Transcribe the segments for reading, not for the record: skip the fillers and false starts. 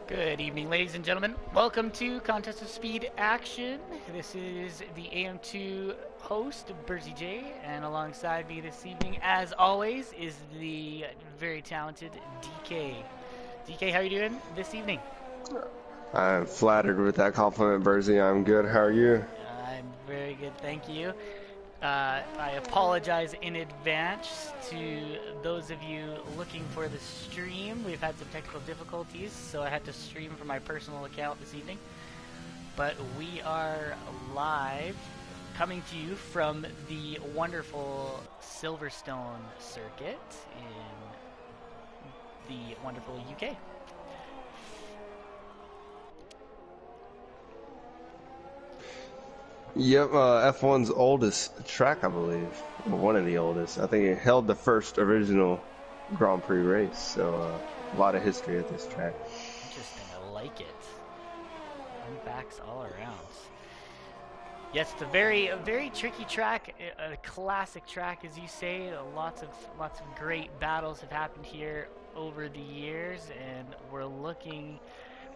Good evening, ladies and gentlemen. Welcome to Contest of Speed Action. This is the AM2 host, Bersy J, and alongside me this evening, as always, is the very talented DK. DK, how are you doing this evening? I'm flattered with that compliment, Bersy. I'm good. How are you? I'm very good, thank you. I apologize in advance to those of you looking for the stream. We've had some technical difficulties, so I had to stream from my personal account this evening. But we are live, coming to you from the wonderful Silverstone circuit in the wonderful UK. Yep, F1's oldest track, I believe. Or one of the oldest. I think it held the first original Grand Prix race, so a lot of history at this track. Interesting, I like it. Fun facts all around. Yes, it's a very tricky track, a classic track, as you say. Lots of great battles have happened here over the years, and we're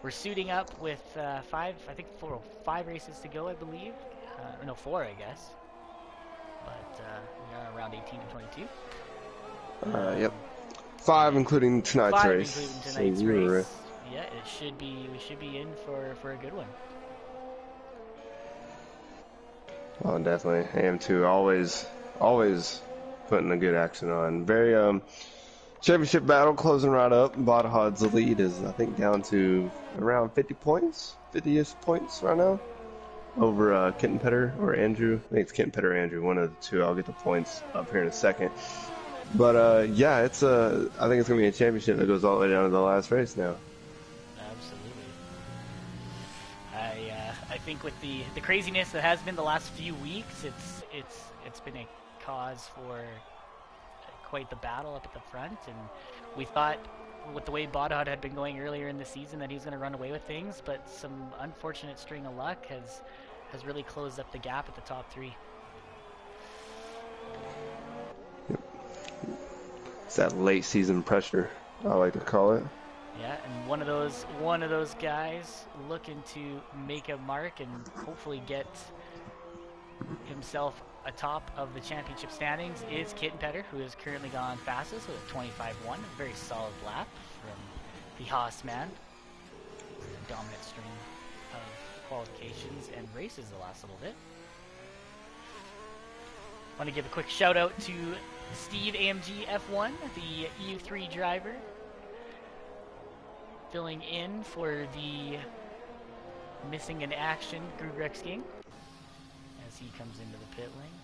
suiting up with five races to go, I believe. No, four, I guess. But we are around 18 to 22. Yep. Five including tonight's Five race. including So tonight's we were race. Yeah, we should be in for a good one. Oh, definitely. AM2 always putting a good action on. Very championship battle closing right up. Bodhod's lead is I think down to around 50 points, 50-ish points right now over Kittenpetter or Andrew. I think it's Kittenpetter or Andrew, one of the two. I'll get the points up here in a second. But yeah, I think it's gonna be a championship that goes all the way down to the last race now. Absolutely. I think with the craziness that has been the last few weeks, it's been a cause for quite the battle up at the front, and we thought with the way Bodhod had been going earlier in the season that he was going to run away with things, but some unfortunate string of luck has really closed up the gap at the top three. It's that late season pressure, I like to call it. Yeah, and one of those guys looking to make a mark and hopefully get himself atop of the championship standings is Kittenpetter, who has currently gone fastest with a 25-1, a very solid lap from the Haas man. A dominant string of qualifications and races the last little bit. I want to give a quick shout out to Steve AMG F1, the EU3 driver, filling in for the missing in action Grugrex King as he comes into the pit lane.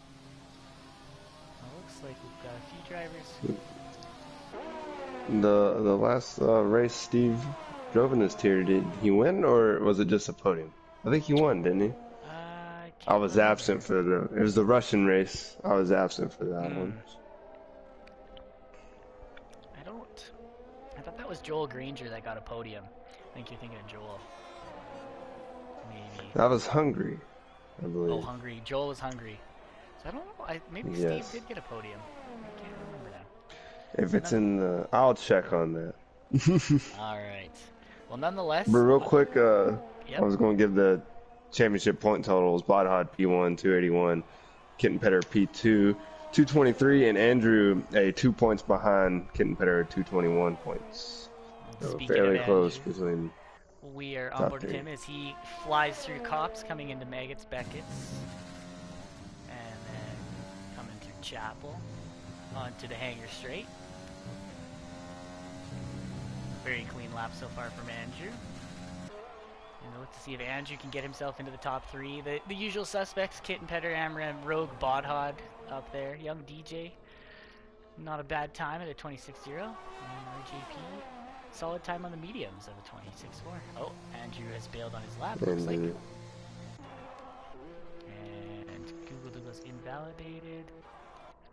Well, looks like we've got a few drivers. The last race Steve drove in his tier, did he win or was it just a podium? I think he won, didn't he? I was remember. absent for it was the Russian race. I was absent for that one. I thought that was Joel Granger that got a podium. I think you're thinking of Joel. Maybe. That was Hungary, I believe. Oh, Hungary. Joel was Hungry. So I don't know. Maybe Yes. Steve did get a podium. I can't remember now. If it's in the, I'll check on that. All right. Well, nonetheless. But real quick, yep. I was going to give the championship point totals. Bodhod P1, 281. Kittenpetter P2, 223, and Andrew 2 points behind Kittenpetter, 221 points. So fairly close between. We are on board with him as he flies through Cops, coming into Maggots, Beckett's, and then coming through Chapel onto the Hanger Straight. Very clean lap so far from Andrew. And we'll look to see if Andrew can get himself into the top three. The usual suspects, Kittenpetter, Amram, Rogue, Bodhod up there. Young DJ, not a bad time at a 26.0. And RJP, solid time on the mediums of a 26.4. Oh, Andrew has bailed on his lap, looks like. And Google Douglas invalidated.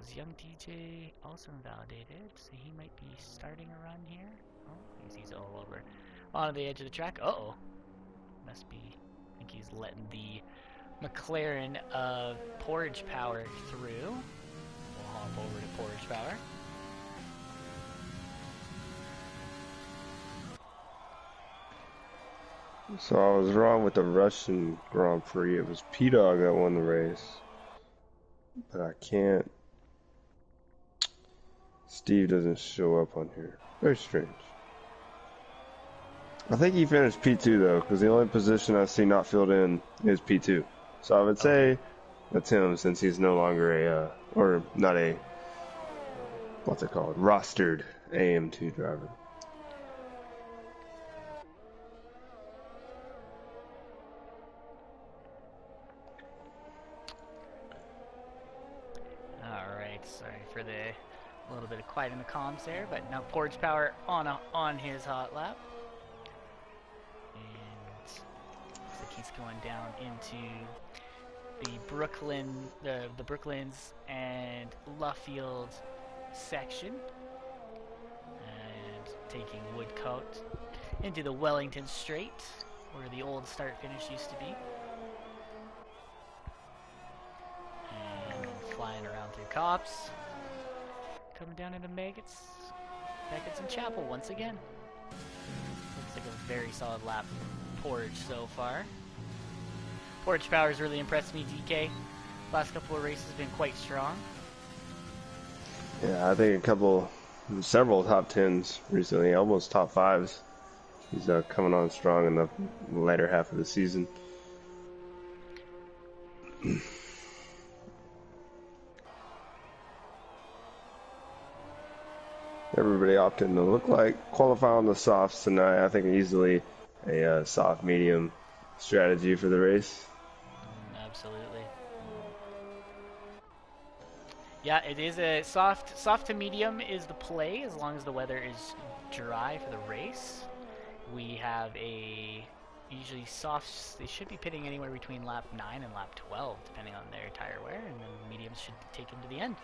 Was young DJ also invalidated, so he might be starting a run here. Oh, he's all over on the edge of the track. Uh-oh. Must be, I think he's letting the McLaren of Porridge Power through. We'll hop over to Porridge Power. So I was wrong with the Russian Grand Prix. It was P-Dog that won the race. But I can't. Steve doesn't show up on here. Very strange. I think he finished P2 though, because the only position I see not filled in is P2. So I would say that's him since he's no longer or not a, what's it called, rostered AM2 driver. Alright, sorry for the little bit of quiet in the comms there, but now Porch Power on his hot lap. And looks like he's going down into the Brooklands and Luffield section, and taking Woodcote into the Wellington Straight, where the old start-finish used to be. And flying around through Cops, coming down into Maggots and Chapel once again. Looks like a very solid lap from Porch so far. Porch Power's really impressed me, DK. Last couple of races have been quite strong. Yeah, I think several top 10s recently, almost top 5s. He's coming on strong in the latter half of the season. Everybody opting to look like qualify on the softs tonight. I think easily a soft medium strategy for the race. Absolutely. Yeah, it is a soft to medium is the play as long as the weather is dry for the race. We have usually softs, they should be pitting anywhere between lap 9 and lap 12 depending on their tire wear, and then mediums should take them to the end.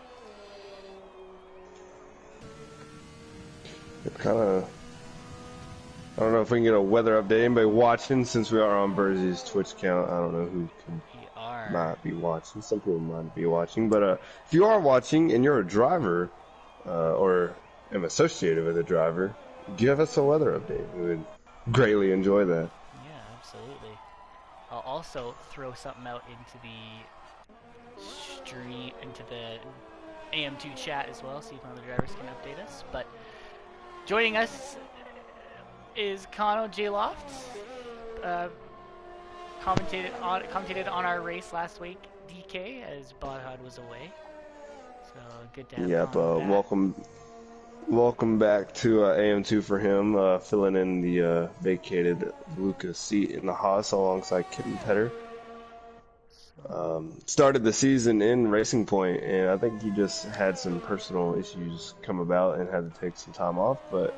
It kind of, I don't know if we can get a weather update. Anybody watching? Since we are on Bursey's Twitch account, I don't know who might be watching. Some people might be watching, but if you are watching and you're a driver or am associated with a driver, give us a weather update. We would greatly enjoy that. Yeah, absolutely. I'll also throw something out into the AM2 chat as well, see if one of the drivers can update us. But joining us is Kano J Loft. Commentated on our race last week, DK, as Bodhod was away. So good to have him back. Welcome back to AM2 for him, filling in the vacated Lucas seat in the Haas alongside Kitten Petter. Started the season in Racing Point, and I think he just had some personal issues come about and had to take some time off, but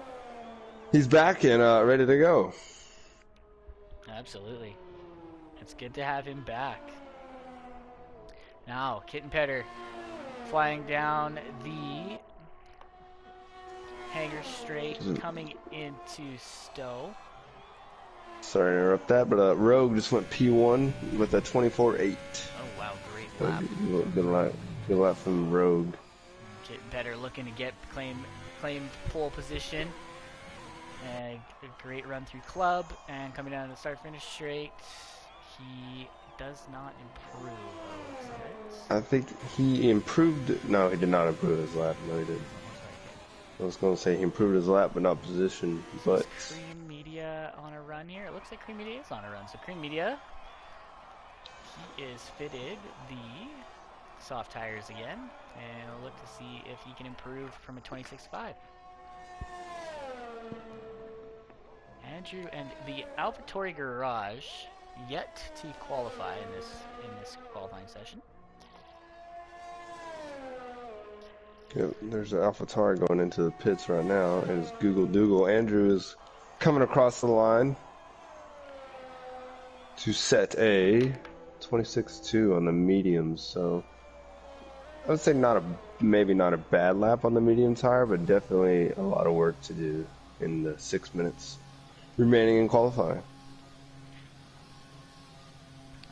he's back and ready to go. Absolutely. It's good to have him back. Now, Kitten Petter flying down the Hanger Straight, coming into Stowe. Sorry to interrupt that, but Rogue just went P1 with a 24.8. Oh wow, great lap. Good lap from Rogue. Kitten Petter looking to claim pole position. And a great run through club, and coming down to the start-finish straight, he does not improve. I think he improved. No, he did not improve his lap. No, he didn't. I was going to say he improved his lap, but not position. But Cream Media on a run here. It looks like Cream Media is on a run. So Cream Media, he is fitted the soft tires again, and we'll look to see if he can improve from a 26.5. Andrew and the AlphaTauri Garage yet to qualify in this qualifying session. Yep, there's an AlphaTauri going into the pits right now. It's Google Dougal. Andrew is coming across the line to set a 26.2 on the mediums. So I would say maybe not a bad lap on the medium tire, but definitely a lot of work to do in the 6 minutes remaining in qualifying.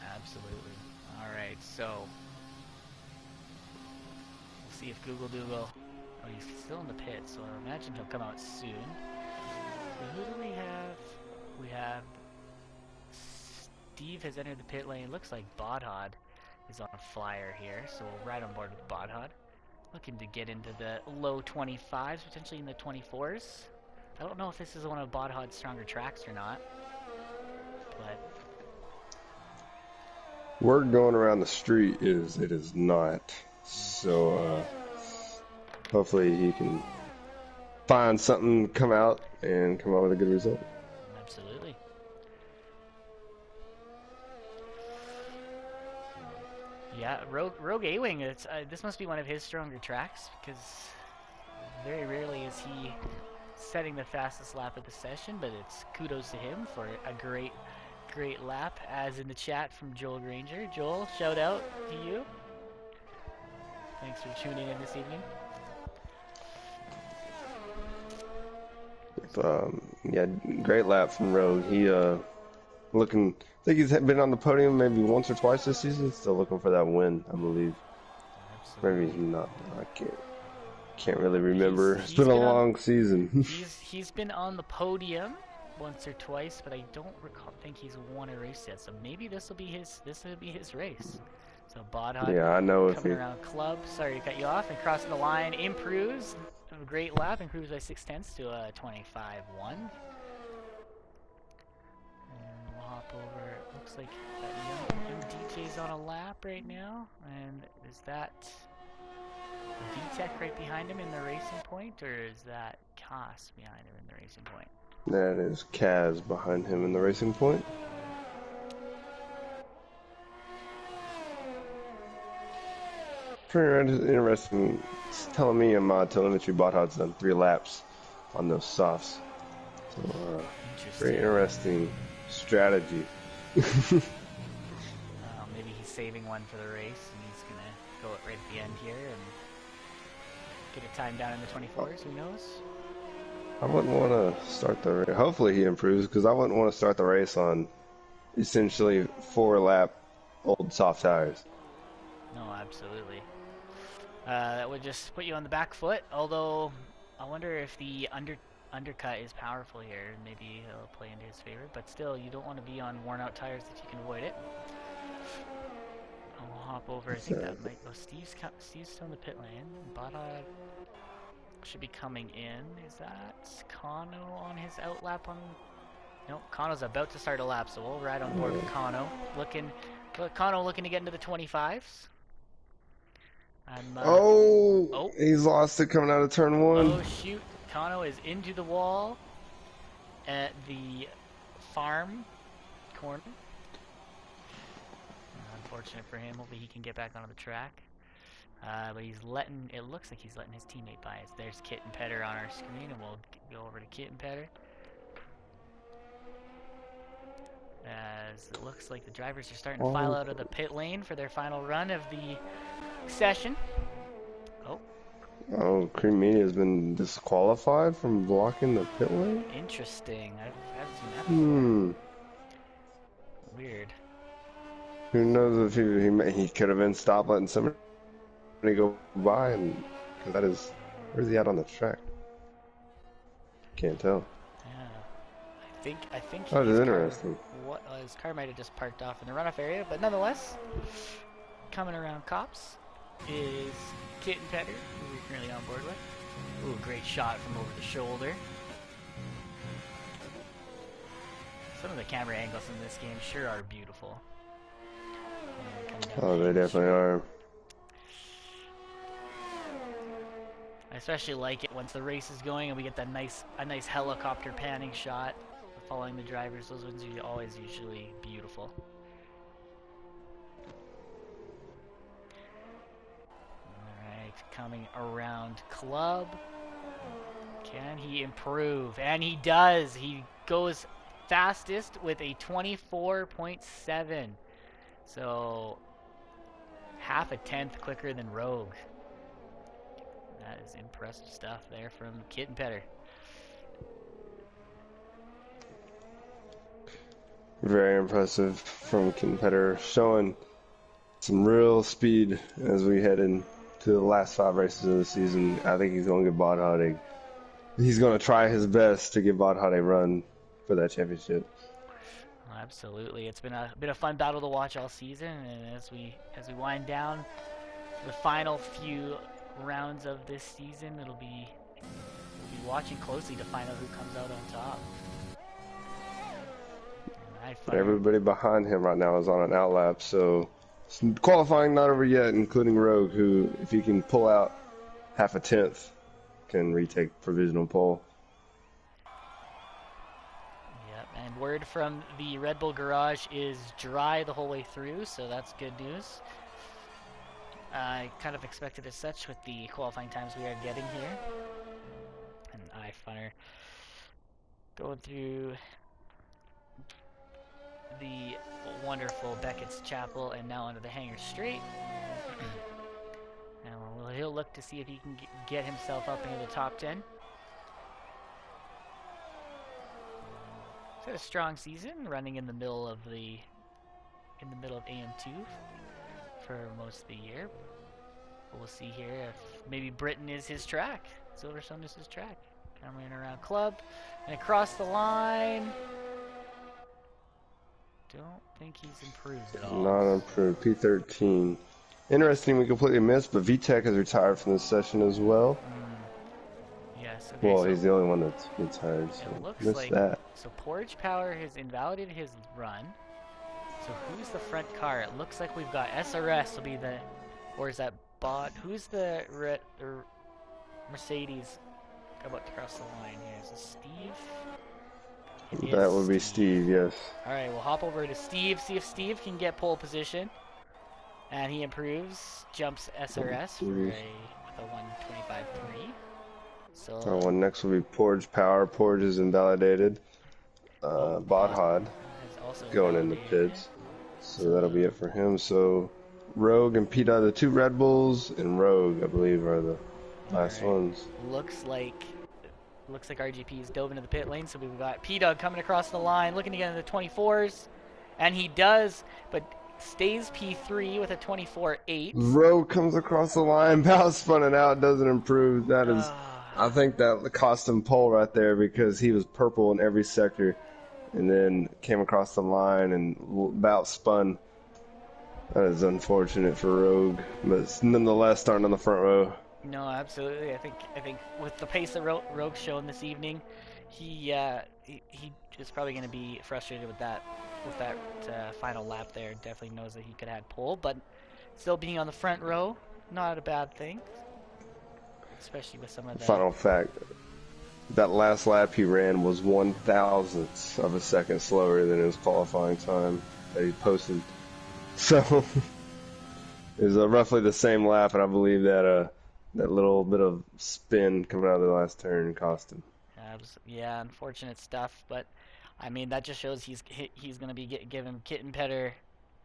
Absolutely. Alright, so we'll see if Google Dougal, oh, he's still in the pit, so I imagine he'll come out soon. So who do we have? We have Steve has entered the pit lane. Looks like Bodhod is on a flyer here, so we'll ride on board with Bodhod. Looking to get into the low 25s, potentially in the 24s. I don't know if this is one of Bodhod's stronger tracks or not, but word going around the street is it is not. So hopefully he can find something, come out, and come out with a good result. Absolutely. Yeah, Rogue A-Wing, this must be one of his stronger tracks, because very rarely is he setting the fastest lap of the session, but it's kudos to him for a great lap, as in the chat from Joel Granger. Joel, shout out to you. Thanks for tuning in this evening. Yeah, great lap from Rogue. He looking. I think he's been on the podium maybe once or twice this season. Still looking for that win, I believe. Absolutely. Maybe he's not. I can't really remember. It's been a long season. He's been on the podium once or twice, but I don't think he's won a race yet. So maybe this will be his race. So Bodhod, yeah, I know coming around club. Sorry to cut you off, and crossing the line, improves. A great lap, improves by 0.6 to a 25.1. And we'll hop over. Looks like that young DJ's on a lap right now, and is that VTech right behind him in the racing point, or is that Koss behind him in the racing point? That is Kaz behind him in the racing point. Pretty interesting. It's telling me in my telemetry Bodhod's done 3 laps on those softs. So, very interesting strategy. Maybe he's saving one for the race, and he's gonna go it right at the end here and get a time down in the 24s. Who knows? I wouldn't want to start the race. Hopefully he improves, because I wouldn't want to start the race on essentially 4-lap old soft tires. No, absolutely. That would just put you on the back foot, although I wonder if the undercut is powerful here. Maybe he'll play into his favor, but still, you don't want to be on worn-out tires if you can avoid it. I'll hop over. I think that might go. Steve's still in the pit lane. Bodhod should be coming in. Is that Kano on his outlap on? No, Kano's about to start a lap, so we'll ride on board with Kano. Kano looking to get into the 25s. He's lost it coming out of turn 1. Oh shoot, Kano is into the wall at the farm corner. Unfortunate for him. Hopefully he can get back onto the track. But it looks like he's letting his teammate by. There's Kit and Petter on our screen, and we'll go over to Kit and Petter. As it looks like the drivers are starting to file out of the pit lane for their final run of the session. Cream Media has been disqualified from blocking the pit lane? Interesting. I haven't seen that before. Weird. Who knows if he could have been stopped letting somebody go by, and cause that is, where's he at on the track? Can't tell. Yeah, I think. That is interesting. His car might have just parked off in the runoff area, but nonetheless, coming around cops is Kit and Petter, who we're currently on board with. Ooh, great shot from over the shoulder. Some of the camera angles in this game sure are beautiful. Oh, they definitely are. I especially like it once the race is going and we get that a nice helicopter panning shot following the drivers. Those ones are always usually beautiful. Alright, coming around club. Can he improve? And he does. He goes fastest with a 24.7. So half a tenth quicker than Rogue. That is impressive stuff there from Kit and Petter. Very impressive from Kit and Petter, showing some real speed as we head into the last 5 races of the season. I think he's going to give Bodhod he's going to try his best to give Bodhod a run for that championship. Absolutely, it's been a fun battle to watch all season, and as we wind down the final few rounds of this season, we'll be watching closely to find out who comes out on top. And iFunner, Everybody behind him right now is on an outlap, so qualifying not over yet, including Rogue, who, if he can pull out half a tenth, can retake provisional pole. yep, and word from the Red Bull garage is dry the whole way through, so that's good news. I kind of expected as such with the qualifying times we are getting here. And iFunner going through the wonderful Beckett's Chapel and now onto the Hangar Straight. And he'll look to see if he can get himself up into the top 10. He's had a strong season, running in the middle of AM2 for most of the year. But we'll see here if maybe Britain is his track. Silverstone is his track. Coming around club and across the line. Don't think he's improved at all. Not improved. P13. Interesting, we completely missed, but VTech has retired from this session as well. Yes. Okay, Well, so he's the only one that's retired, so it looks missed like that. so Porridge Power has invalidated his run. So who's the front car? It looks like we've got SRS will be the, or is that Bot? Who's the Mercedes about to cross the line here? Is it Steve? It That is would be Steve, yes. All right, we'll hop over to Steve. See if Steve can get pole position. And he improves, jumps SRS with a 125.3. So One next will be Porridge Power. Porridge is invalidated. Bodhod going in the pits. So that'll be it for him. So Rogue and Peta, the two Red Bulls, and Rogue, I believe, are the last ones. Looks like RGP's dove into the pit lane. So we've got P-Dog coming across the line, looking to get into the 24s. And he does, but stays P3 with a 24.8. Rogue comes across the line, Bow spun it out, doesn't improve. That is, I think that cost him pole right there because he was purple in every sector and then came across the line and Bout spun. That is unfortunate for Rogue, but nonetheless starting on the front row. No, absolutely. I think with the pace that Rogue's shown this evening, he is probably going to be frustrated with that final lap there. Definitely knows that he could have had pole, but still being on the front row, not a bad thing. Especially with some of the... Final fact, that last lap he ran was 1/1000th of a second slower than his qualifying time that he posted. So, it was roughly the same lap, and I believe that that little bit of spin coming out of the last turn cost him. Yeah, unfortunate stuff, but I mean that just shows he's going to be giving Kitten Petter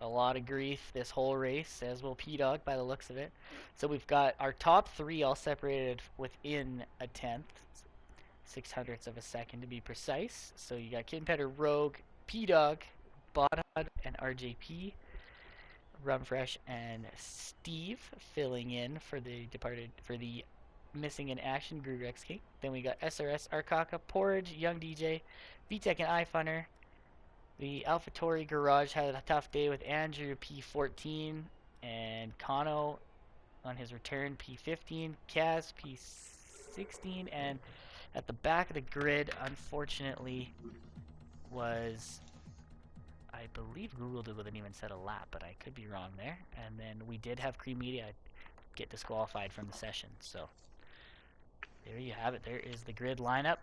a lot of grief this whole race, as will P-Dog by the looks of it. So we've got our top three all separated within a tenth, 0.06 of a second to be precise. So you got Kitten Petter, Rogue, P-Dog, Bodhod, and RJP. Rumfresh and Steve filling in for the missing in action Grurex King. Then we got SRS, Arkaka, Porridge, Young DJ, VTech, and iFunner. The AlphaTauri Garage had a tough day with Andrew P14 and Kano on his return P15, Kaz P16, and at the back of the grid, unfortunately, was, I believe Google didn't even set a lap, but I could be wrong there. And then we did have Cream Media get disqualified from the session. So there you have it. There is the grid lineup.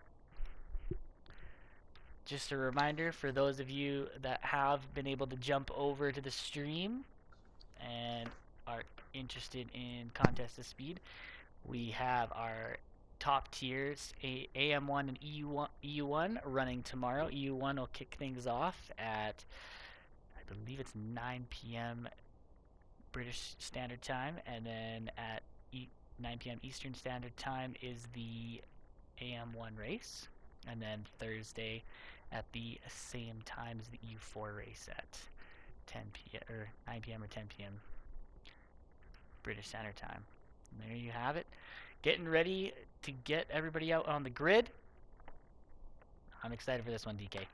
Just a reminder for those of you that have been able to jump over to the stream and are interested in Contest of Speed, we have our top tiers, AM1 and EU1 running tomorrow. EU1 will kick things off at, I believe it's 9 p.m. British Standard Time, and then at 9 p.m. Eastern Standard Time is the AM1 race, and then Thursday at the same time as the EU4 race at 10 p.m. or 9 p.m. or 10 p.m. British Standard Time. And there you have it. Getting ready to get everybody out on the grid. I'm excited for this one, DK.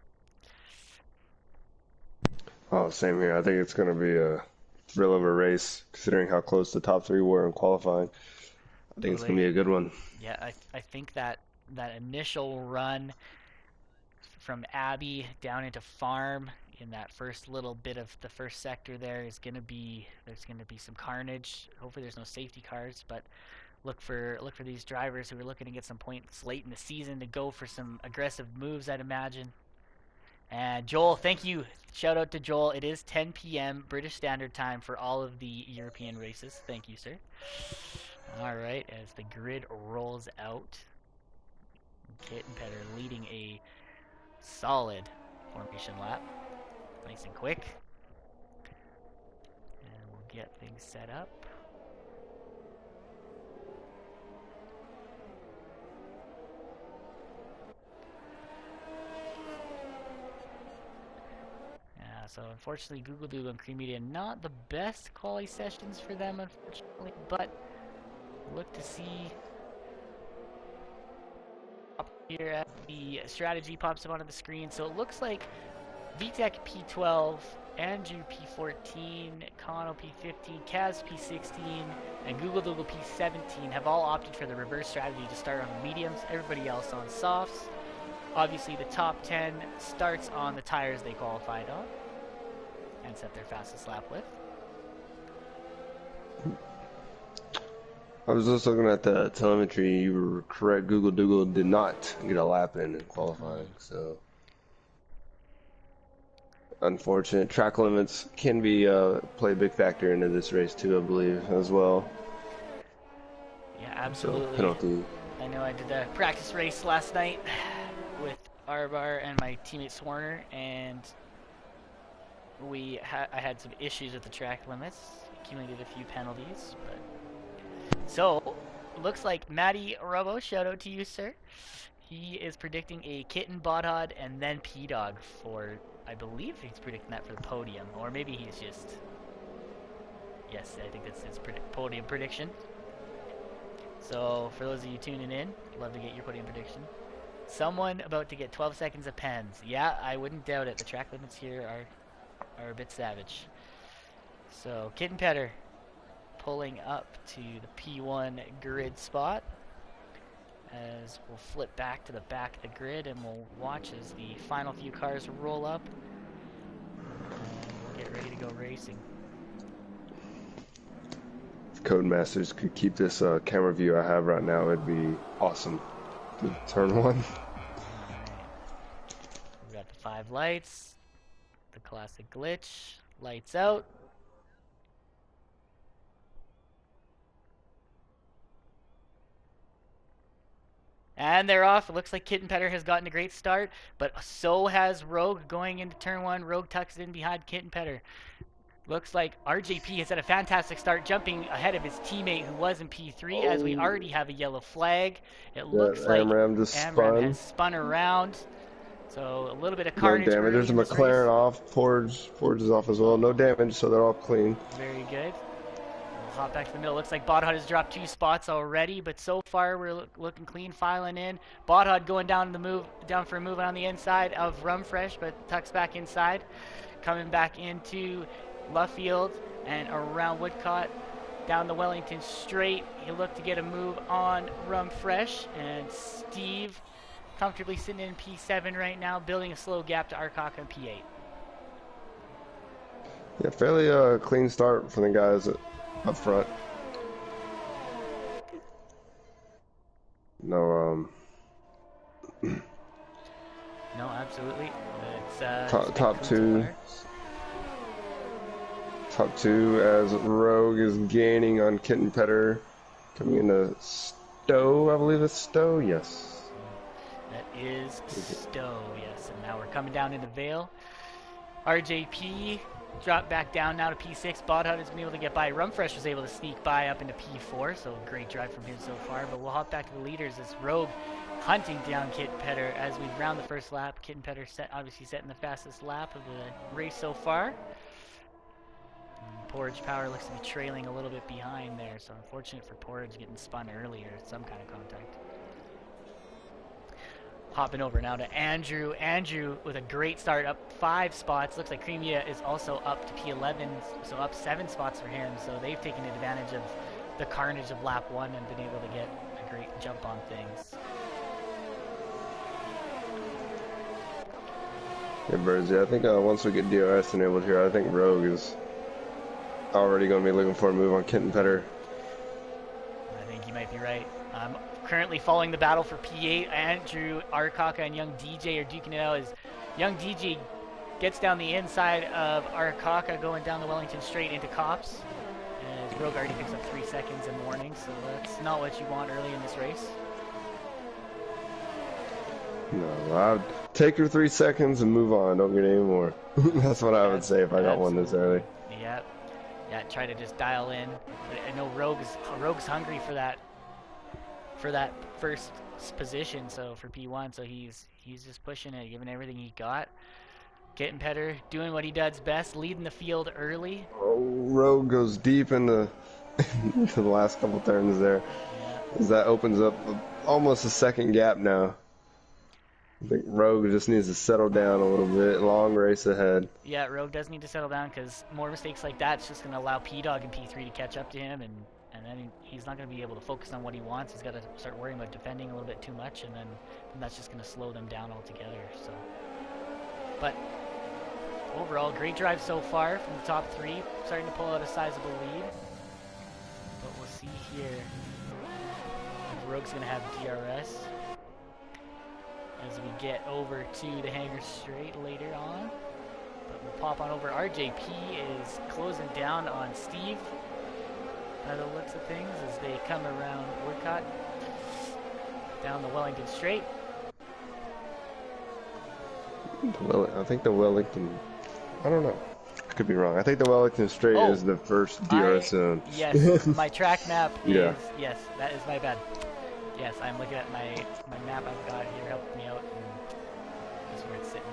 Oh, same here. I think it's going to be a thrill of a race, considering how close the top three were in qualifying. I think it's going Totally. to be a good one. Yeah, I think that that initial run from Abbey down into Farm in that first little bit of the first sector there is going to be there's going to be some carnage. Hopefully there's no safety cars, but look for these drivers who are looking to get some points late in the season to go for some aggressive moves, I'd imagine. And Joel, thank you. Shout out to Joel. It is 10 p.m. British Standard Time for all of the European races. Thank you, sir. All right, as the grid rolls out, Kit and Petter leading a solid formation lap. Nice and quick. And we'll get things set up. Yeah, so unfortunately, Google Doodle and Cream Media, not the best quality sessions for them, unfortunately, but look to see up here at the strategy pops up onto the screen. So it looks like VTech P12, Andrew P14, Kano P15, Kaz P16, and Google Doodle P17 have all opted for the reverse strategy to start on the mediums, everybody else on softs. Obviously, the top 10 starts on the tires they qualified on and set their fastest lap with. I was just looking at the telemetry. You were correct. Google Dougal did not get a lap in qualifying, so unfortunate. Track limits can be play a big factor into this race too, I believe, as well. Yeah, So absolutely. penalty. I know I did a practice race last night with Arbar and my teammate Swarner, and I had some issues with the track limits, accumulated a few penalties, but so looks like Matty Robo, shout out to you, sir. He is predicting a Kitten, Bodhod, and then P-Dog for, I believe he's predicting that for the podium, or maybe he's just, yes, I think that's his podium prediction. So for those of you tuning in, love to get your podium prediction. Someone about to get 12 seconds of pens. Yeah, I wouldn't doubt it. The track limits here are a bit savage. So Kitten Petter pulling up to the P1 grid spot, as we'll flip back to the back of the grid and we'll watch as the final few cars roll up and we'll get ready to go racing. If Codemasters could keep this camera view I have right now, it'd be awesome. Turn one. Alright. We've got the 5 lights, the classic glitch, lights out. And they're off. It looks like Kitten Petter has gotten a great start, but so has Rogue going into turn 1. Rogue tucks in behind Kitten Petter. Looks like RJP has had a fantastic start, jumping ahead of his teammate who was in P3, as we already have a yellow flag. It looks like Amram just Amram spun. has spun around. So a little bit of No carnage damage. early There's a in this McLaren race. off. Forge is off as well. No damage, so they're all clean. Very good. We'll hop back to the middle. Looks like Bodhod has dropped 2 spots already, but so far we're looking clean, filing in. Bodhod going down for a move on the inside of Rumfresh, but tucks back inside. Coming back into Luffield and around Woodcott down the Wellington straight. He looked to get a move on Rumfresh, and Steve comfortably sitting in P7 right now, building a slow gap to Arcock on P8. Yeah, fairly clean start from the guys up front. No, No, absolutely. top two. Top 2 as Rogue is gaining on Kitten Petter. Coming into Stowe, I believe it's Stowe, yes. That is Stowe, yes. And now we're coming down into Vale. RJP dropped back down now to P6. Bodhut has been able to get by. Rumfresh was able to sneak by up into P4, so great drive from him so far. But we'll hop back to the leaders as Rogue hunting down Kitten Petter as we round the first lap. Kitten Petter obviously setting the fastest lap of the race so far. Porridge Power looks to be trailing a little bit behind there, so unfortunate for Porridge getting spun earlier. Some kind of contact. Hopping over now to Andrew. Andrew with a great start, up 5 spots. Looks like Creamia is also up to P11, so up 7 spots for him. So they've taken advantage of the carnage of lap 1 and been able to get a great jump on things. Yeah, Birds, yeah, I think once we get DRS enabled here, I think Rogue is already going to be looking for a move on Kitten Petter. I think you might be right. Currently following the battle for P8, Andrew, Arakaka, and Young DJ are duking it out as Young DJ gets down the inside of Arakaka going down the Wellington straight into Cops. As Rogue already picks up 3 seconds in warning, so that's not what you want early in this race. No, I'd take your 3 seconds and move on. Don't get any more. That's what I would say if I got one this early. Yep. Yeah, try to just dial in. But I know Rogue's hungry for that first position, so for P1, so he's just pushing it, giving everything he got. Getting Petter, doing what he does best, leading the field early. Oh, Rogue goes deep into the last couple turns there. Yeah. As that opens up almost a second gap now. I think Rogue just needs to settle down a little bit. Long race ahead. Yeah, Rogue does need to settle down because more mistakes like that is just going to allow P-Dog and P3 to catch up to him, and then he's not going to be able to focus on what he wants. He's got to start worrying about defending a little bit too much, and then that's just going to slow them down altogether. So, but overall, great drive so far from the top 3. Starting to pull out a sizable lead. But we'll see here. Rogue's going to have DRS as we get over to the hangar straight later on. But we'll pop on over. RJP is closing down on Steve by the looks of things as they come around Woodcott down the Wellington straight. I think the Wellington, I don't know, I could be wrong. I think the Wellington straight is the first DRS zone. Yes, my track map is, yeah. Yes, that is my bad. Yes, I'm looking at my map I've got here, helping me out, and that's where it's sitting.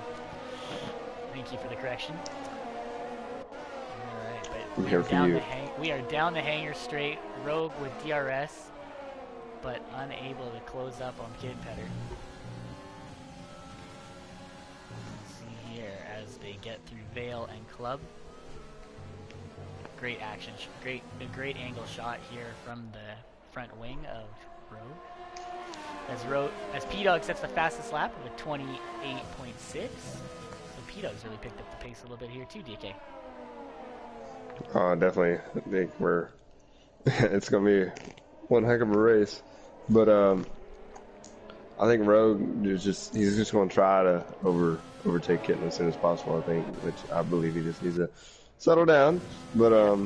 Thank you for the correction. Alright, but we are down the hangar straight, Rogue with DRS, but unable to close up on Kid Petter. See here as they get through Vale and Club. Great action, a great angle shot here from the front wing of Rogue. As P-Dog sets the fastest lap with 28.6. So P-Dog's really picked up the pace a little bit here too, DK. Definitely. I think it's going to be one heck of a race. But I think Rogue he's just going to try to overtake Kitten as soon as possible, I think, which I believe he just needs to settle down. But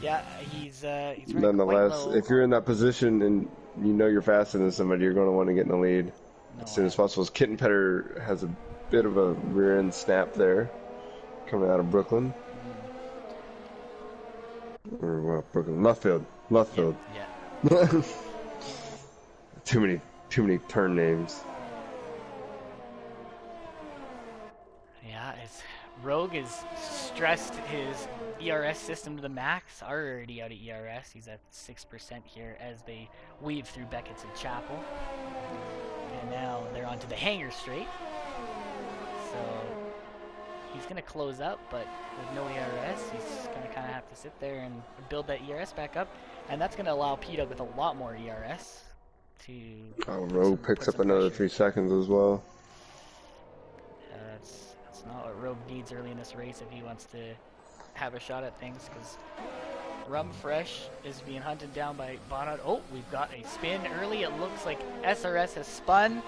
yeah, he's nonetheless, if you're in that position and you know you're faster than somebody, you're going to want to get in the lead as soon as possible. Kitten Petter has a bit of a rear end snap there, coming out of Brooklyn. Or well, Brooklyn, Luffield. Yeah. Too many turn names. Yeah, Rogue has stressed his ERS system to the max. Already out of ERS. He's at 6% here as they weave through Beckett's and Chapel. And now they're onto the hangar straight. So he's going to close up, but with no ERS, he's going to kind of have to sit there and build that ERS back up. And that's going to allow P-Dog with a lot more ERS to... Rogue picks up another 3 seconds as well. That's not what Rogue needs early in this race if he wants to have a shot at things, because Rum Fresh is being hunted down by Bonnet. Oh, we've got a spin early. It looks like SRS has spun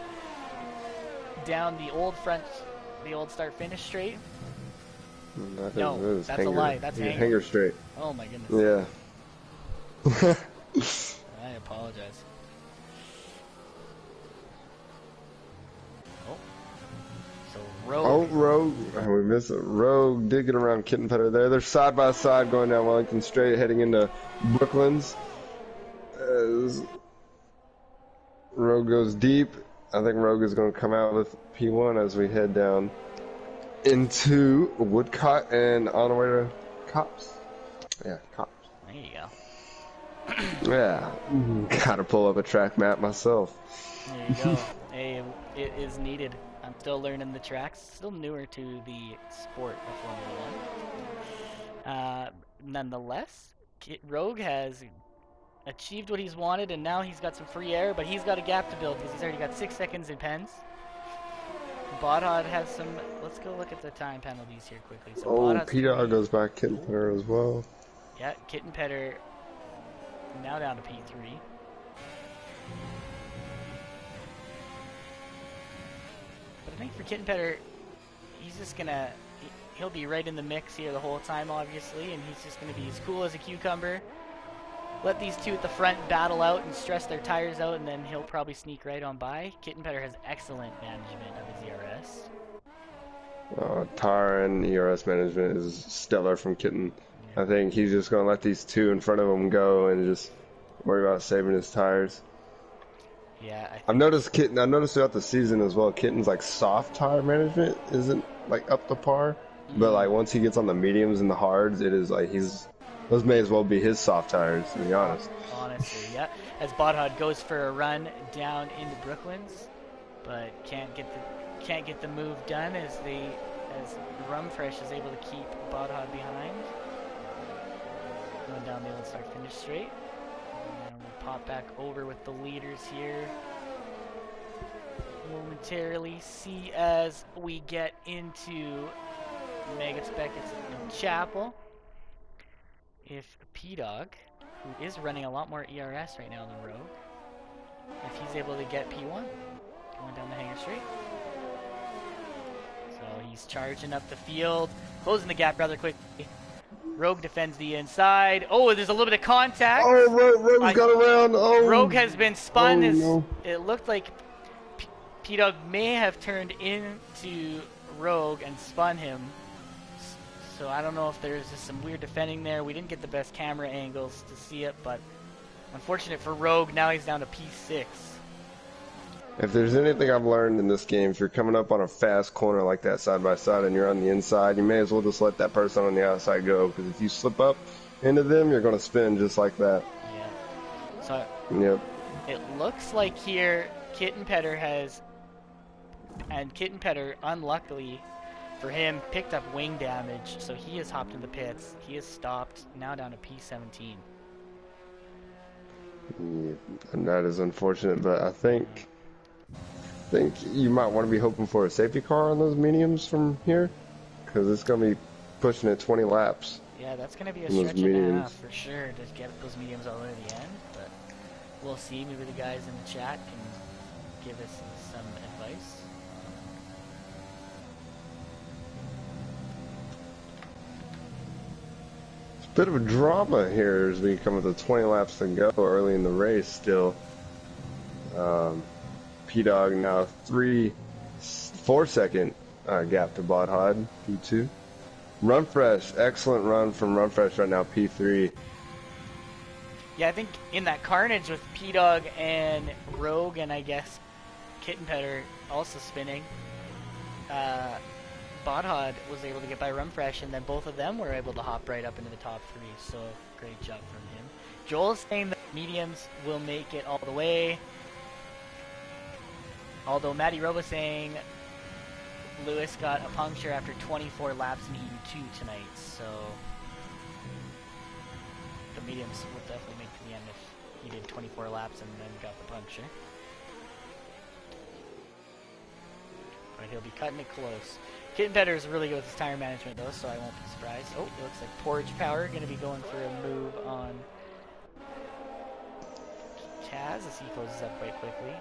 down the old start-finich straight. No, that's a lie. That's hangar straight. Oh my goodness. Yeah. I apologize. Oh. So Rogue. Oh, Rogue. Oh, we missed it. Rogue did get around Kitten Petter there. They're side by side going down Wellington straight, heading into Brooklands. As Rogue goes deep, I think Rogue is going to come out with P1 as we head down into Woodcott and on the way to Cops. Yeah, Cops. There you go. Yeah, gotta pull up a track map myself. There you go. It is needed. I'm still learning the tracks. Still newer to the sport of Formula One. Nonetheless, Rogue has achieved what he's wanted, and now he's got some free air, but he's got a gap to build because he's already got 6 seconds in pens. Bodhod has some. Let's go look at the time penalties here quickly. So Oh, Bodhod's Peter goes back Kitten Petter as well. Yeah, Kitten Petter now down to P3. But I think for Kitten Petter, he's just gonna. He'll be right in the mix here the whole time, obviously, and he's just gonna be as cool as a cucumber. Let these two at the front battle out and stress their tires out, and then he'll probably sneak right on by. Kitten Petter has excellent management of his ERS. Tire and ERS management is stellar from Kitten. Yeah. I think he's just going to let these two in front of him go and just worry about saving his tires. Yeah, I've noticed throughout the season as well, Kitten's like soft tire management isn't like up to par. But like once he gets on the mediums and the hards, it is like those may as well be his soft tires, to be honest. Honestly, yeah. As Bodhod goes for a run down into Brooklands, but can't get the move done as Rumfresh is able to keep Bodhod behind. Going down the old start finish straight. And we'll pop back over with the leaders here momentarily. See as we get into Mega Spec in Chapel. If P-Dog, who is running a lot more ERS right now than Rogue, if he's able to get P1, going down the hanger straight. So he's charging up the field, closing the gap rather quickly. Rogue defends the inside. Oh, there's a little bit of contact. Oh, Rogue's got around. Oh, Rogue has been spun. No. It looked like P-Dog may have turned into Rogue and spun him. So I don't know if there's just some weird defending there. We didn't get the best camera angles to see it, but unfortunate for Rogue, now he's down to P6. If there's anything I've learned in this game, if you're coming up on a fast corner like that side by side and you're on the inside, you may as well just let that person on the outside go, because if you slip up into them, you're going to spin just like that. Yeah. So yep. It looks like here Kitten Petter unluckily for him, picked up wing damage, so he has hopped in the pits. He has stopped, now down to P17. Yeah, and that is unfortunate, but I think you might want to be hoping for a safety car on those mediums from here, because it's going to be pushing it 20 laps. Yeah, that's going to be a stretch and a half for sure to get those mediums all the way to the end, but we'll see. Maybe the guys in the chat can give us some advice. Bit of a drama here as we come with the 20 laps to go early in the race still. P-Dog now 4 second gap to Bodhod, P2. Runfresh, excellent run from Runfresh right now, P3. Yeah, I think in that carnage with P-Dog and Rogue and I guess Kitten Petter also spinning, Bodhod was able to get by Rumfresh, and then both of them were able to hop right up into the top 3, so great job from him. Joel's saying that mediums will make it all the way, although Matty Robo saying Lewis got a puncture after 24 laps in EU2 tonight, so the mediums will definitely make it to the end if he did 24 laps and then got the puncture. But he'll be cutting it close. Kitten Petter is really good with his tire management, though, so I won't be surprised. Oh, it looks like Porridge Power going to be going for a move on Kaz as he closes up quite quickly.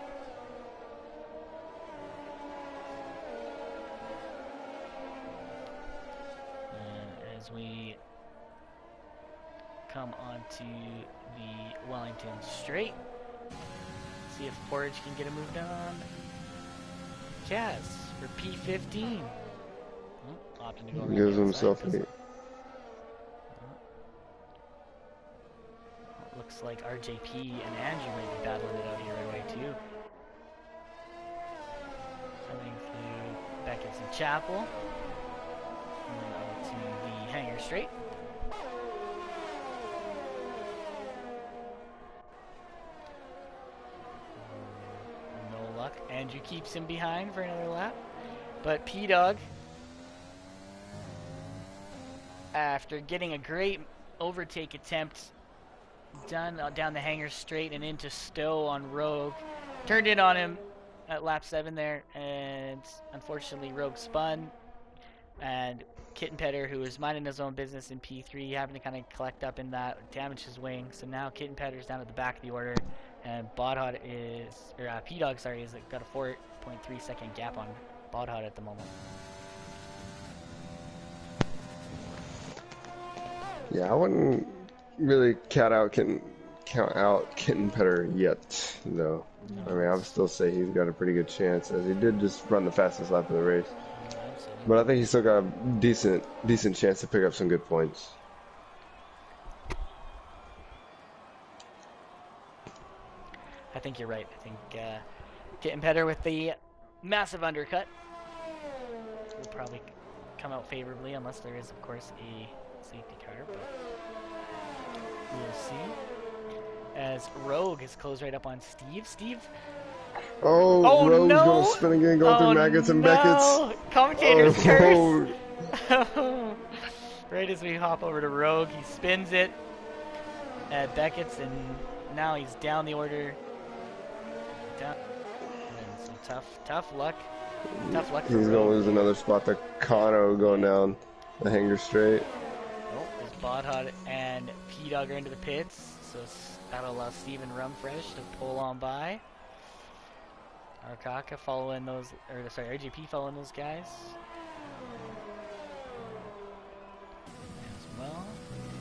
And as we come onto the Wellington Straight, see if Porridge can get a move done. Kaz for P15. Opting to go around Gives the himself outside. a... Looks like RJP and Andrew may be battling it out here right away too. Coming through Beckett's and Chapel. And then on to the hanger straight. No luck. Andrew keeps him behind for another lap. But P-Dog, after getting a great overtake attempt done down the hanger straight and into Stowe on Rogue, turned in on him at lap 7 there, and unfortunately Rogue spun, and Kitten Petter, who was minding his own business in P3, having to kind of collect up in that, damage his wing. So now Kitten Petter's down at the back of the order, and Bodhod is, or P-Dog, sorry, is got a 4.3 second gap on Bodhod at the moment. Yeah, I wouldn't really count out Kitten Petter yet, though. No. I mean, I would still say he's got a pretty good chance, as he did just run the fastest lap of the race. Absolutely. But I think he's still got a decent chance to pick up some good points. I think you're right. I think Kitten Petter with the massive undercut will probably come out favorably, unless there is, of course, a safety car, but we'll see. As Rogue has closed right up on Steve. Steve. Oh, Rogue's no! Gonna spin again, going through Maggots and Beckett's. Commentator's curse. Right as we hop over to Rogue, he spins it at Beckett's, and now he's down the order. Down. And so tough luck. Tough luck. He's gonna lose another spot to Kano going down the hanger straight. Oh, there's Bodhod and P-Dog are into the pits, so that'll allow Steven Rumfresh to pull on by. Arkaka following those, or sorry, RGP following those guys as well.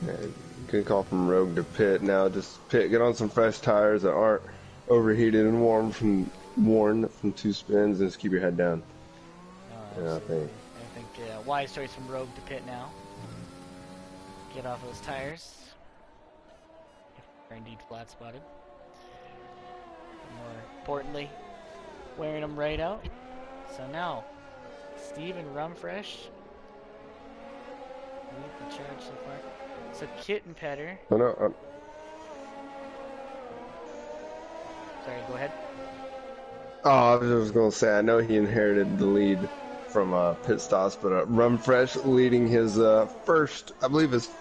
Yeah, good call from Rogue to pit. Now just get on some fresh tires that aren't overheated and worn from 2 spins, and just keep your head down. I think wise choice from Rogue to pit now. Get off those tires. If they're indeed flat spotted. More importantly, wearing them right out. So now, Steven Rumfresh lead the charge so far. So Kitten Petter. Oh, no, Sorry, go ahead. Oh, I was just gonna say, I know he inherited the lead from pit stops, but Rumfresh leading his first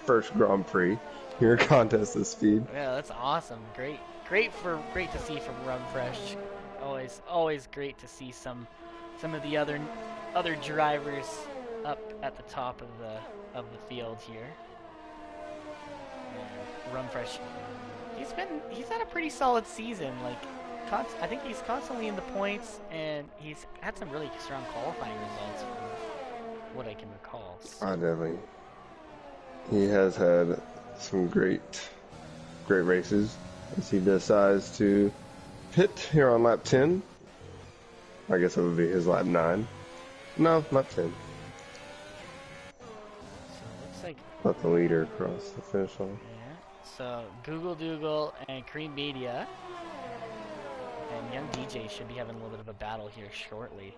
first Grand Prix here contest of speed. Yeah, that's awesome. Great to see from Rumfresh. Always great to see some of the other drivers up at the top of the field here. And Rumfresh, he's had a pretty solid season. Like, I think he's constantly in the points, and he's had some really strong qualifying results from what I can recall. So. Definitely. He has had some great races as he decides to pit here on lap 10. I guess it would be his lap 9. No, lap 10. So it looks like let the leader cross the finish line. Yeah. So Google Dougal and Cream Media and Young DJ should be having a little bit of a battle here shortly,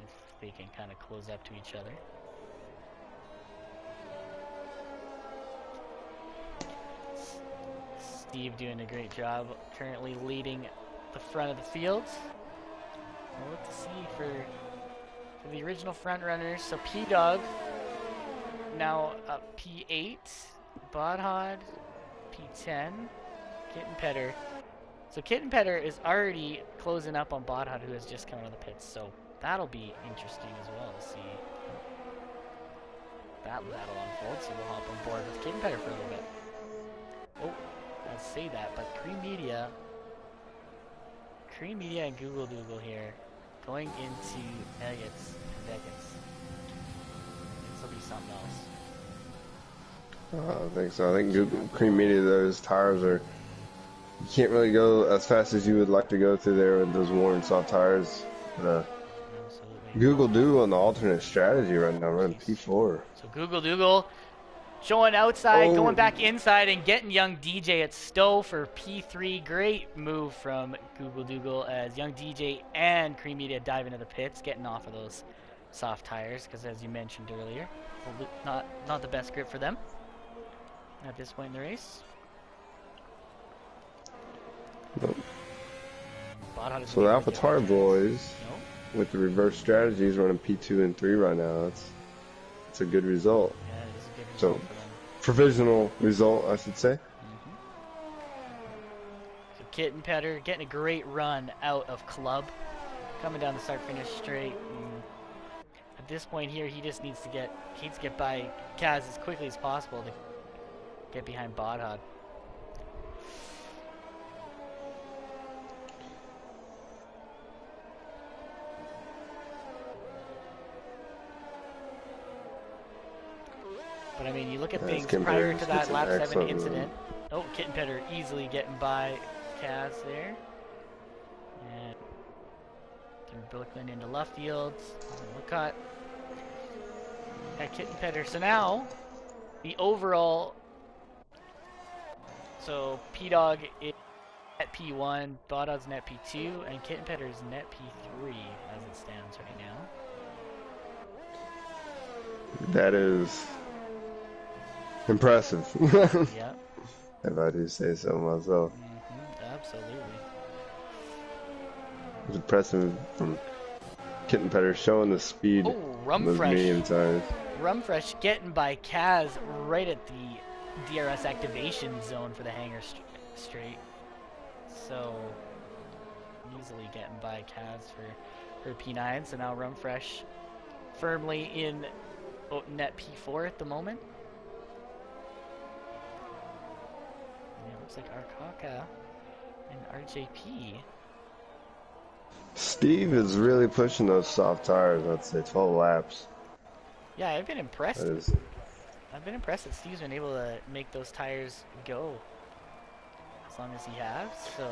if they can kind of close up to each other. Steve doing a great job, currently leading the front of the field. We'll look to see for the original front runners. So P-Dog now up P8, Bodhod P10, Kitten Petter. So Kitten Petter is already closing up on Bodhod, who has just come out of the pits. So that'll be interesting as well to see that battle unfold. So we'll hop on board with Kitten Petter for a little bit. Oh, I say that, but Cream Media and Google Dougal here going into Nuggets and Vegas. This will be something else. I think so. I think Cream Media, those tires are. You can't really go as fast as you would like to go through there with those worn soft tires. Google Dougal on the alternate strategy right now, running P4. So Google Dougal showing outside, going back inside, and getting Young DJ at Stowe for P3. Great move from Google Dougal as Young DJ and Cream Media dive into the pits, getting off of those soft tires, because as you mentioned earlier, not the best grip for them at this point in the race. So the AlphaTauri boys with the reverse strategy, he's running P2 and 3 right now. It's a good result. Yeah, it is a good So, result for them. provisional result, I should say. So Kitten Petter getting a great run out of club, coming down the start-finish straight. And at this point here, he just needs to get by Kaz as quickly as possible to get behind Bodhod. But I mean, you look at things prior to that lap 7 incident. Oh, Kitten Petter easily getting by Kaz there. And Brooklyn into left fields. Look cut. At Kitten Petter. So now, the overall. So P-Dog is net P1, Bodod's net P2, and Kitten Petter's net P3 as it stands right now. That is impressive. Yeah. If I do say so myself. Absolutely. It's impressive from Kitten Petter showing the speed Rum those Fresh. medium tires. Rum Fresh getting by Kaz right at the DRS activation zone for the hanger straight. So easily getting by Kaz for P9. So now Rum Fresh firmly in net P4 at the moment. And it looks like Arkaka and RJP. Steve is really pushing those soft tires. I'd say 12 laps. Yeah, I've been impressed. That is... I've been impressed that Steve's been able to make those tires go as long as he has. So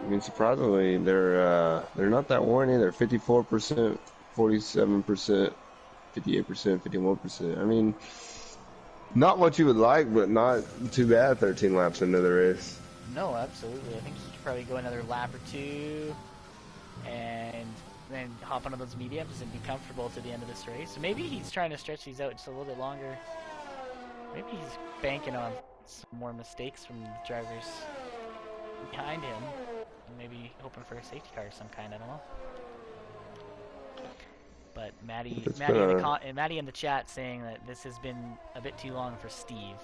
I mean, surprisingly, they're not that worn either. 54%, 47%, 58%, 51%. I mean, not what you would like, but not too bad. 13 laps into the race. no, absolutely. I think he could probably go another lap or two, and then hop onto those mediums and be comfortable to the end of this race. So maybe he's trying to stretch these out just a little bit longer. Maybe he's banking on some more mistakes from the drivers behind him. Maybe hoping for a safety car of some kind, I don't know. But Maddie in the chat saying that this has been a bit too long for Steve.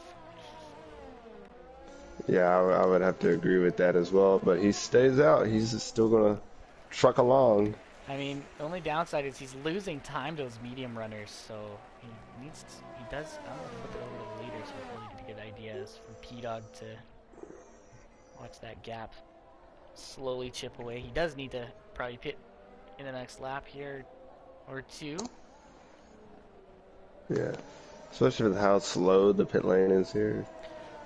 Yeah, I would have to agree with that as well. But he stays out. He's still going to truck along. I mean, the only downside is he's losing time to those medium runners, so he does, I'm going to flip it over to the leaders with really to good ideas from P-Dog to watch that gap slowly chip away. He does need to probably pit in the next lap here or two. Yeah, especially with how slow the pit lane is here.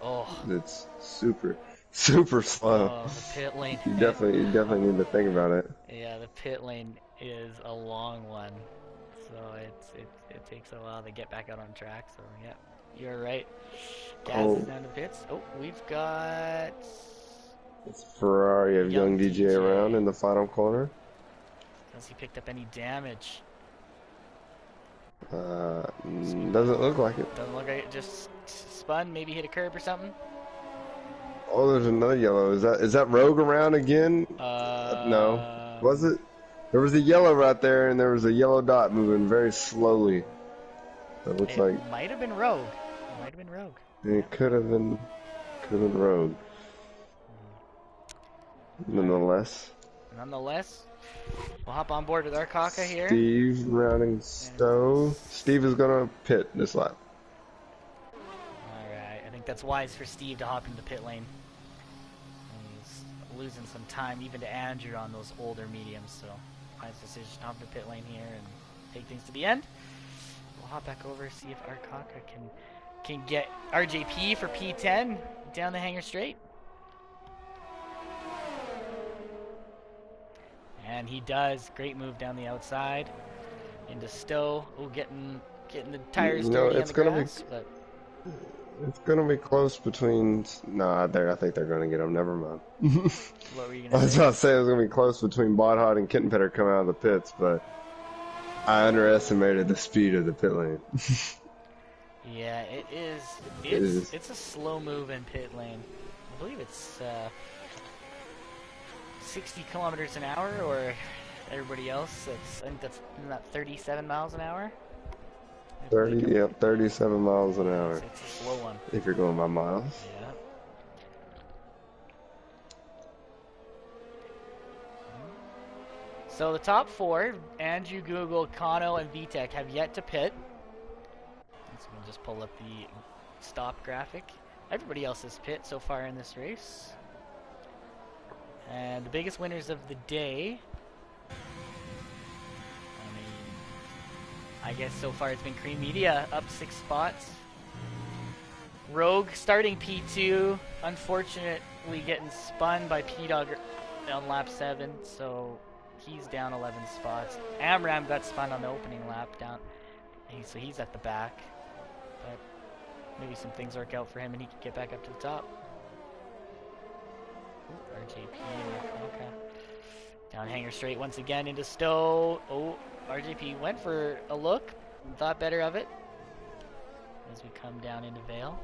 Oh, it's super slow. Oh, the pit lane. You definitely need to think about it. Yeah, the pit lane is a long one, so it takes a while to get back out on track. So yeah, you're right. Gas is down to pits. Oh, we've got. It's Ferrari of young DJ around in the final corner. Has he picked up any damage? Doesn't look like it. Doesn't look like it. Just spun. Maybe hit a curb or something. Oh, there's another yellow. Is that Rogue around again? No. Was it? There was a yellow right there, and there was a yellow dot moving very slowly. That looks like. It might have been Rogue. It might have been Rogue. It could have been Rogue. Nonetheless, we'll hop on board with Arkaka here. Steve rounding Stowe. Steve is gonna pit this lap. Alright, I think that's wise for Steve to hop into the pit lane. He's losing some time even to Andrew on those older mediums, so wise decision to hop in the pit lane here and take things to the end. We'll hop back over, see if Arkaka can get RJP for P10 down the hanger straight. And he does. Great move down the outside into Stowe. Oh, getting the tires dirty on the grass. But it's gonna be close between. Nah, I think they're gonna get him. Never mind. What were you gonna say? I was about to say it was gonna be close between Bodhod and Kitten Petter coming out of the pits, but I underestimated the speed of the pit lane. Yeah, it is. It's a slow move in pit lane. I believe it's 60 kilometers an hour, or everybody else, I think that's in that 37 miles an hour. 30, yep, 37 miles an Yeah, hour. it's a slow one. If you're going by miles. Yeah. So the top four, Andrew, Google, Kano, and VTech, have yet to pit. So we'll just pull up the stop graphic. Everybody else has pit so far in this race. And the biggest winners of the day, I guess so far it's been Cream Media, up 6 spots. Rogue starting P2, unfortunately getting spun by P-Dog on lap 7, so he's down 11 spots. Amram got spun on the opening lap, so he's at the back. But maybe some things work out for him and he can get back up to the top. Ooh, RJP and Rakoka. Down hanger straight once again into Stowe. Oh, RJP went for a look, thought better of it. As we come down into Vale.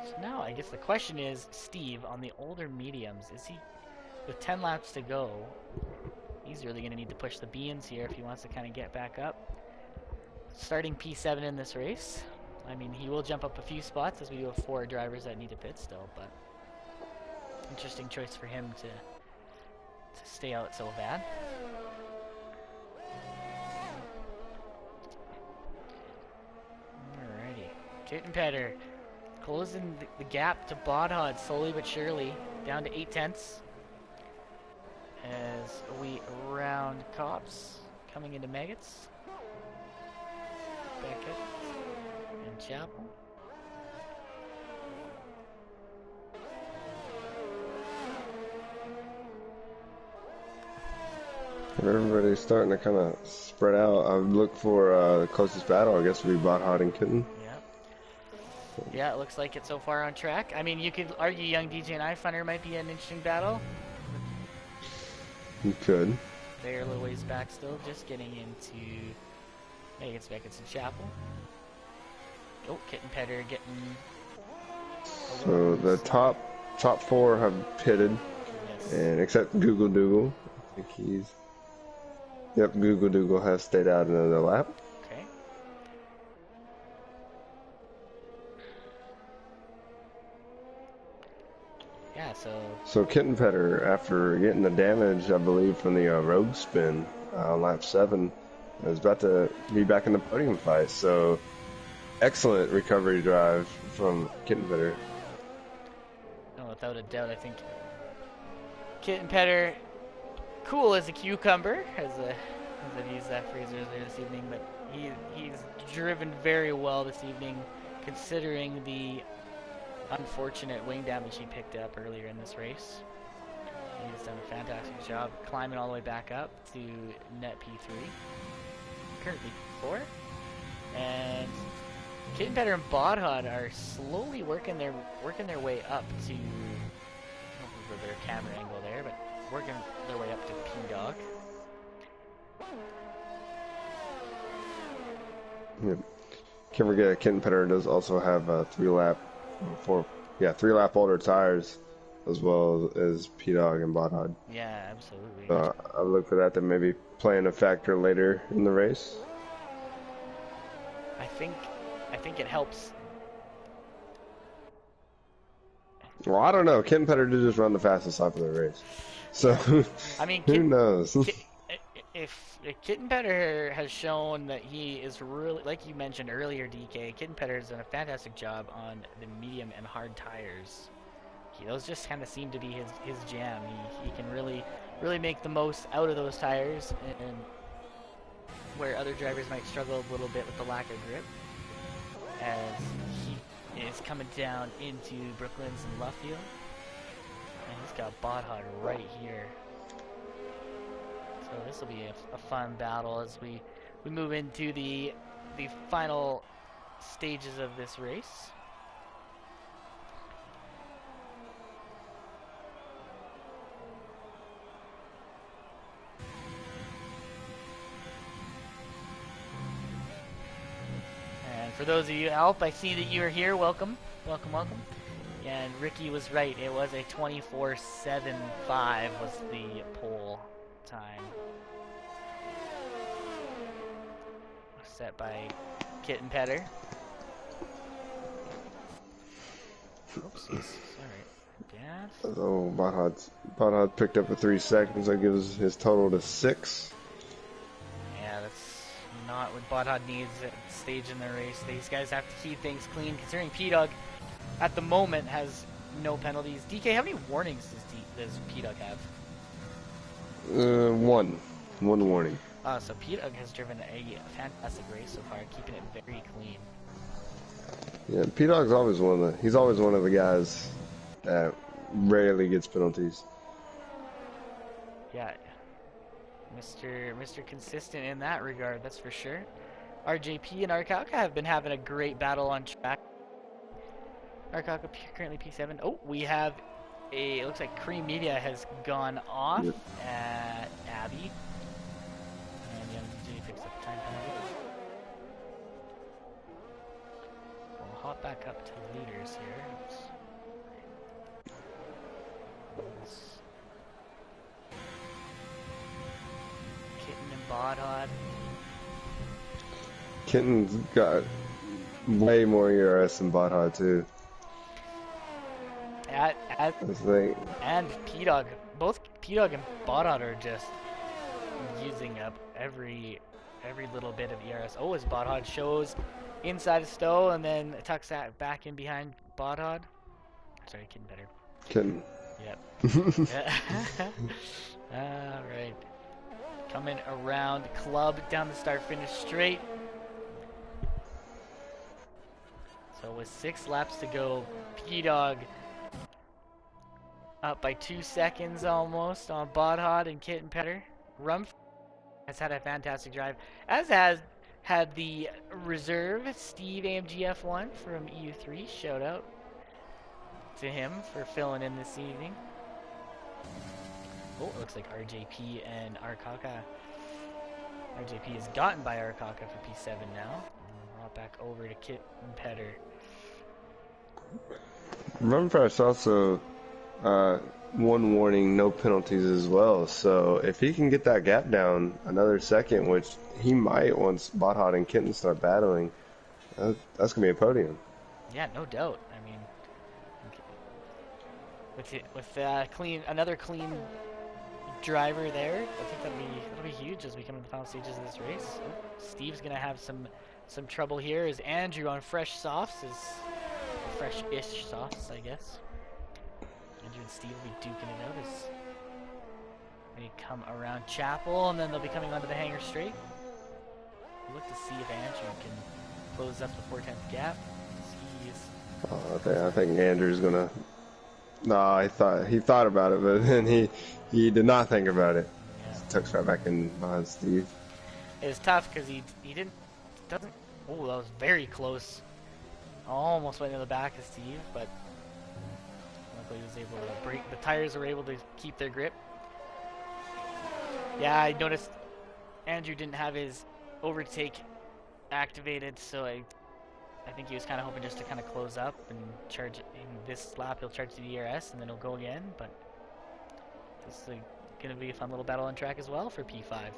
So now I guess the question is, Steve, on the older mediums, is he, with 10 laps to go, he's really going to need to push the beans here if he wants to kind of get back up. Starting P7 in this race. I mean, he will jump up a few spots as we do have 4 drivers that need to pit still, but interesting choice for him to stay out so bad. Alrighty. Kittenpetter closing the gap to Bodhod slowly but surely, down to 8/10 as we round Cops coming into Maggots. Beckett and Chapel. Everybody's starting to kind of spread out. I would look for the closest battle, I guess, would be Bot and Kitten. Yeah, it looks like it so far on track. I mean, you could argue Young DJ and iFunner might be an interesting battle. You could. They're a little ways back still, just getting into Maggots, Beckett, and Chapel. Oh, Kittenpetter getting... So the top 4 have pitted, Yes. and except Google Dougal. I think he's... Yep, Google Dougal has stayed out another lap. Okay. Yeah, So Kittenpetter, after getting the damage, I believe, from the Rogue spin on lap 7, is about to be back in the podium fight. So excellent recovery drive from Kittenpetter. No, without a doubt, I think Kittenpetter, cool as a cucumber, as I've used that phrase earlier this evening, but he's driven very well this evening, considering the unfortunate wing damage he picked up earlier in this race. He's done a fantastic job climbing all the way back up to net P3, currently P4, and Kittenpetter and Bodhod are slowly working their way up to, I don't remember their camera angle there, but working their way up to P-Dog. Yep. Can't forget Kittenpetter does also have 3-lap older tires, as well as P-Dog and Bodhod. Yeah, absolutely. I'll look for that to maybe playing a factor later in the race. I think it helps. Well, I don't know. Kittenpetter did just run the fastest lap of the race, so I mean, who knows? If Kittenpetter has shown that he is really, like you mentioned earlier, DK, Kittenpetter has done a fantastic job on the medium and hard tires. Those just kind of seem to be his jam. He can really make the most out of those tires, and where other drivers might struggle a little bit with the lack of grip, as he is coming down into Brooklands and Luffield. And he's got Bodhod right here. So this will be a fun battle as we move into the final stages of this race. For those of you, Alp, I see that you are here. Welcome, welcome, welcome. And Ricky was right. It was a 24:75 was the pole time. Set by Kitten Petter. Oopsies. Sorry. Dad? Oh, Botthod picked up a 3 seconds. That gives his total to 6. Yeah, that's not what Botthod needs at this stage in the race. These guys have to keep things clean, considering P-Dog at the moment has no penalties. DK, how many warnings does P-Dog have? 1 warning. So P-Dog has driven a fantastic race so far, keeping it very clean. Yeah, P-Dog's always he's always one of the guys that rarely gets penalties. Yeah, Mr. Consistent in that regard, that's for sure. RJP and Arcalca have been having a great battle on track. Arcalca currently P7. Oh, we have it looks like Cream Media has gone off at Abby. And Young DJ picks up time penalty. We'll hop back up to leaders here. Kitten and Bodhod. Kitten's got way more ERS than Botthod too. And P-Dog, both P-Dog and Bodhod are just using up every little bit of ERS. Oh, as Bodhod shows inside of Stowe and then tucks that back in behind Bodhod. Sorry, Kitten better. Kitten. Yep. Alright. Coming around Club down the start finish straight. So with 6 laps to go, P-Dog up by 2 seconds almost on Bodhod and Kitten Petter. Rumpf has had a fantastic drive, as has had the reserve Steve AMGF1 from EU3. Shout out to him for filling in this evening. Oh, it looks like RJP and Arcalca. RJP is gotten by Arcalca for P7 now. Hop back over to Kitten Petter. Rumfresh also 1 warning, no penalties as well. So if he can get that gap down another second, which he might once Botthod and Kitten start battling, that's gonna be a podium. Yeah, no doubt. I mean, with another clean driver there, I think that'll be huge as we come to the final stages of this race. Oh, Steve's gonna have some trouble here as Andrew on fresh softs fresh-ish softs, I guess. Andrew and Steve will be duking it out as they come around Chapel, and then they'll be coming onto the hangar straight. We'll look to see if Andrew can close up the 4/10 gap. I think Andrew's gonna. No, he thought about it, but then he did not think about it. Yeah. Tucks right back in behind Steve. It was tough because he doesn't. Oh, that was very close. Almost went in the back of Steve, but luckily he was able to break. The tires were able to keep their grip. Yeah, I noticed Andrew didn't have his overtake activated, so I think he was kind of hoping just to kind of close up and charge. In this lap, he'll charge the DRS and then he'll go again. But this is going to be a fun little battle on track as well for P5.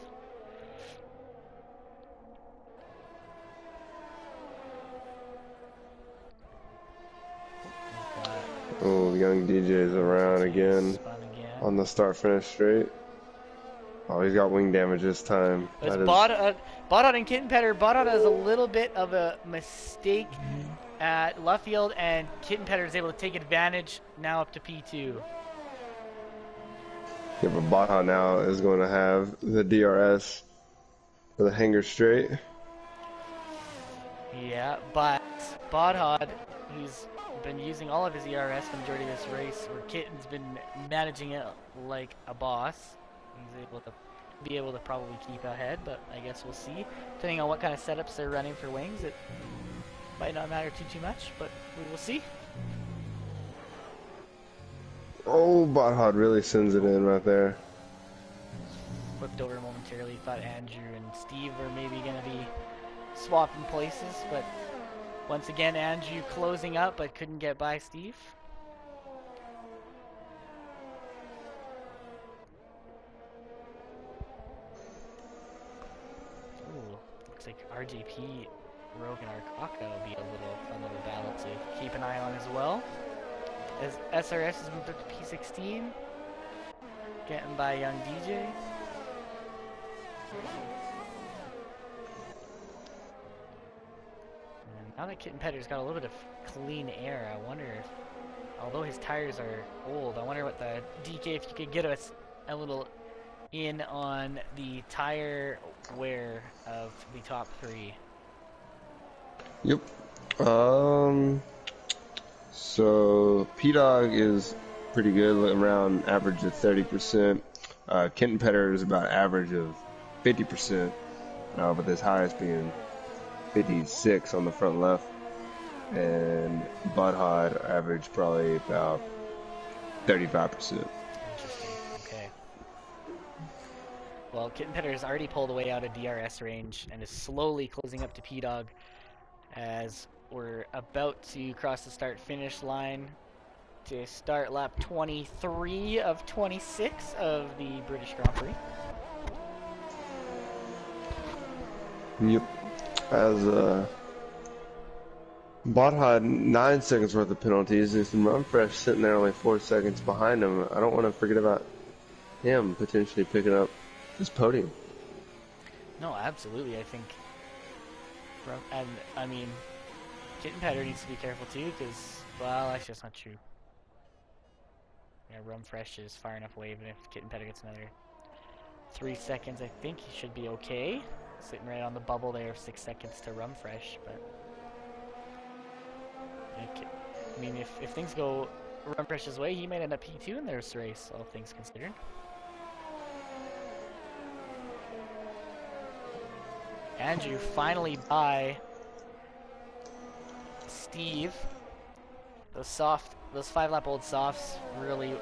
Oh, Young DJ's around again on the start finish straight. Oh, he's got wing damage this time. It's Bodhod and Kitten Petter. Bodhod has a little bit of a mistake at Luffield, and Kitten Petter is able to take advantage now up to P2. Yeah, but Bodhod now is going to have the DRS for the hangar straight. Yeah, but Bodhod, who's been using all of his ERS for the majority of this race, where Kitten's been managing it like a boss. He's able to probably keep ahead, but I guess we'll see. Depending on what kind of setups they're running for wings, it might not matter too much, but we will see. Oh, Botthod really sends it in right there. Flipped over momentarily. Thought Andrew and Steve were maybe going to be swapping places, but Once again, Andrew closing up, but couldn't get by Steve. Ooh, looks like RJP, Rogue, and Arcaka will be a fun little battle to keep an eye on as well. As SRS has moved up to P16, getting by young DJ. And now that Kitten Petter's got a little bit of clean air, I wonder if, although his tires are old, I wonder what the DK, if you could get us a little in on the tire wear of the top three. Yep. So P-Dog is pretty good, around average of 30%. Kenton Petter is about average of 50%, with his highest being 56 on the front left. And Bud Hod average probably about 35%. Interesting. Okay. Well, Kitten Petter has already pulled away out of DRS range and is slowly closing up to P-Dog as we're about to cross the start-finish line to start lap 23 of 26 of the British Grand Prix. Yep. As Bot had 9 seconds worth of penalties. There's some run fresh sitting there only 4 seconds behind him. I don't want to forget about him potentially picking up this podium. No, absolutely. I think, and I mean, Kitten Petter needs to be careful too, because, well, actually that's not true. Yeah, Rum Fresh is far enough away, even if Kitten Petter gets another 3 seconds, I think he should be okay. Sitting right on the bubble there of 6 seconds to Rum Fresh, but I mean, if things go Rum Fresh's way, he might end up P2 in this race, all things considered. Andrew finally by Steve. Those 5-lap-old softs really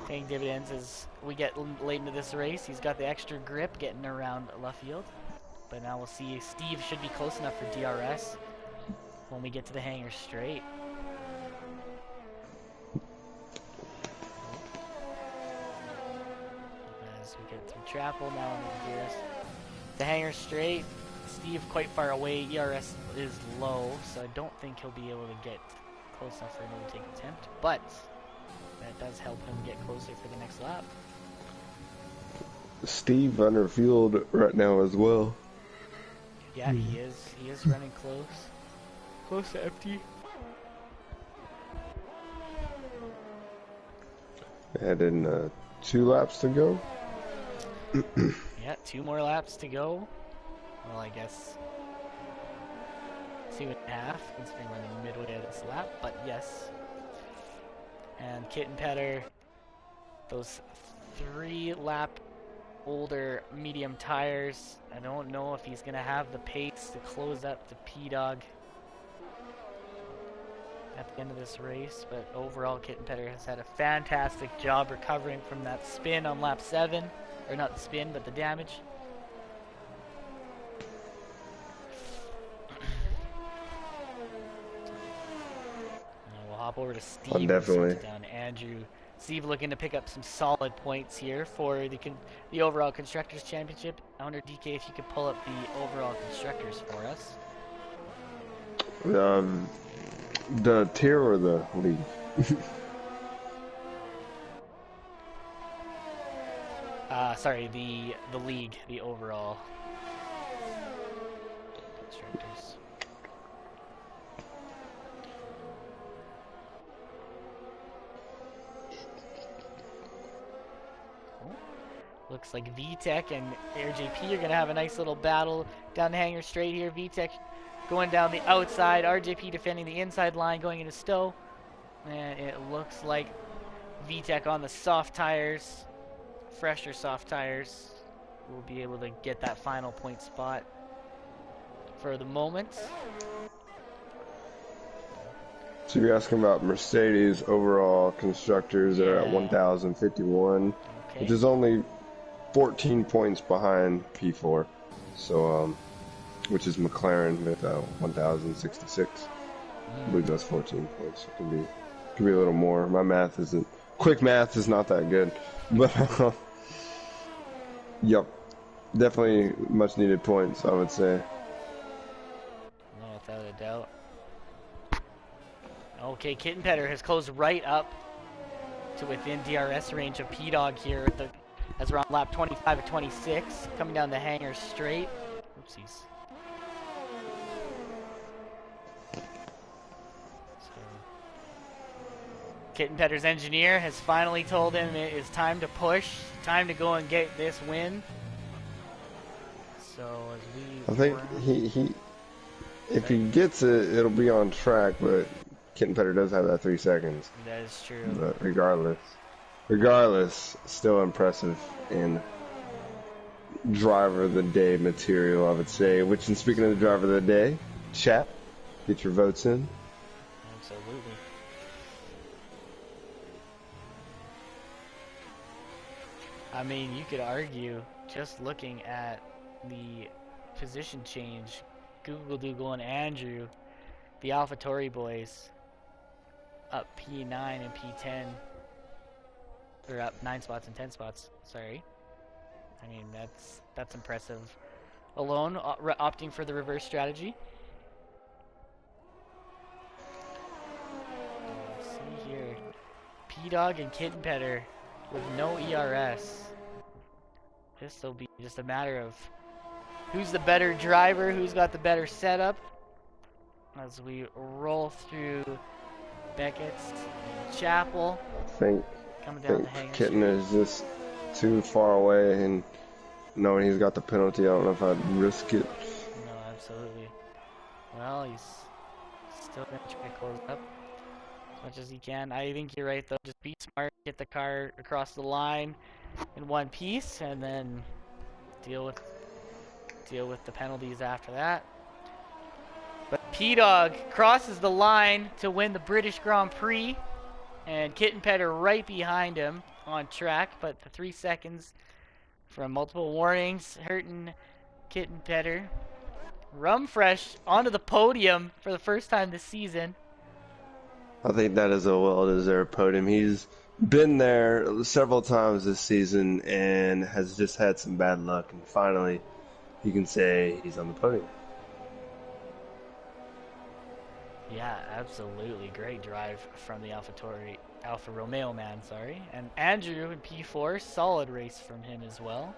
paying dividends as we get late into this race. He's got the extra grip getting around Luffield. But now we'll see. Steve should be close enough for DRS when we get to the hangar straight. As we get through Chapel, now into the DRS. The hangar straight, Steve quite far away. ERS is low, so I don't think he'll be able to get close enough for an overtake attempt, but that does help him get closer for the next lap. Steve under field right now as well. Yeah, he is running close to empty. And in 2 laps to go. Yeah, 2 more laps to go. Well, I guess 2.5, considering we're in the midway of this lap, but yes. And Kitten Petter, those 3-lap older medium tires. I don't know if he's going to have the pace to close up to P-Dog at the end of this race, but overall Kitten Petter has had a fantastic job recovering from that spin on lap 7. Or not the spin, but the damage. We'll hop over to Steve. Oh, definitely. Down Andrew. Steve looking to pick up some solid points here for the overall Constructors Championship. I wonder, DK, if you could pull up the overall Constructors for us. The tier or the league? Sorry, the league, the overall Constructors. Looks like VTech and RJP are going to have a nice little battle down the hangar straight here. VTech going down the outside, RJP defending the inside line, going into Stowe. And it looks like VTech on the soft tires, fresher soft tires, will be able to get that final point spot for the moment. So you're asking about Mercedes overall constructors are at 1,051, Okay. which is only 14 points behind P4. So which is McLaren with 1,066. I believe that's 14 points. Could be a little more. My math isn't quick. Math is not that good, but yep, definitely much needed points, I would say. No, without a doubt. Okay, Kitten Petter has closed right up to within DRS range of P-Dog here as we're on lap 25 of 26, coming down the hanger straight. Oopsies. Kitten Petter's engineer has finally told him it is time to push, time to go and get this win. So as we I think if he gets it, it'll be on track, but Kitten Petter does have that 3 seconds. That is true. But regardless, still impressive in driver of the day material, I would say. Which, in speaking of the driver of the day, chat, get your votes in. Absolutely. I mean, you could argue, just looking at the position change, Google Dougal and Andrew, the AlphaTauri boys, up P9 and P10, or up 9 spots and 10 spots, sorry. I mean, that's impressive. Alone, opting for the reverse strategy. Let's see here. P-Dog and Kitten Petter with no ERS. This will be just a matter of who's the better driver, who's got the better setup. As we roll through Beckett's and Chapel. I think Kitten is just too far away, and knowing he's got the penalty, I don't know if I'd risk it. No, absolutely. Well, he's still going to try to close up as much as he can. I think you're right, though. Just be smart, get the car across the line in one piece, and then deal with the penalties after that. But P-Dog crosses the line to win the British Grand Prix, and Kitten Petter right behind him on track, but the 3 seconds from multiple warnings hurting Kitten Petter. Rumfresh onto the podium for the first time this season. I think that is a well-deserved podium. He's been there several times this season and has just had some bad luck, and finally you can say he's on the podium. Yeah, absolutely. Great drive from the Alfa Romeo man, sorry. And Andrew in P4, solid race from him as well.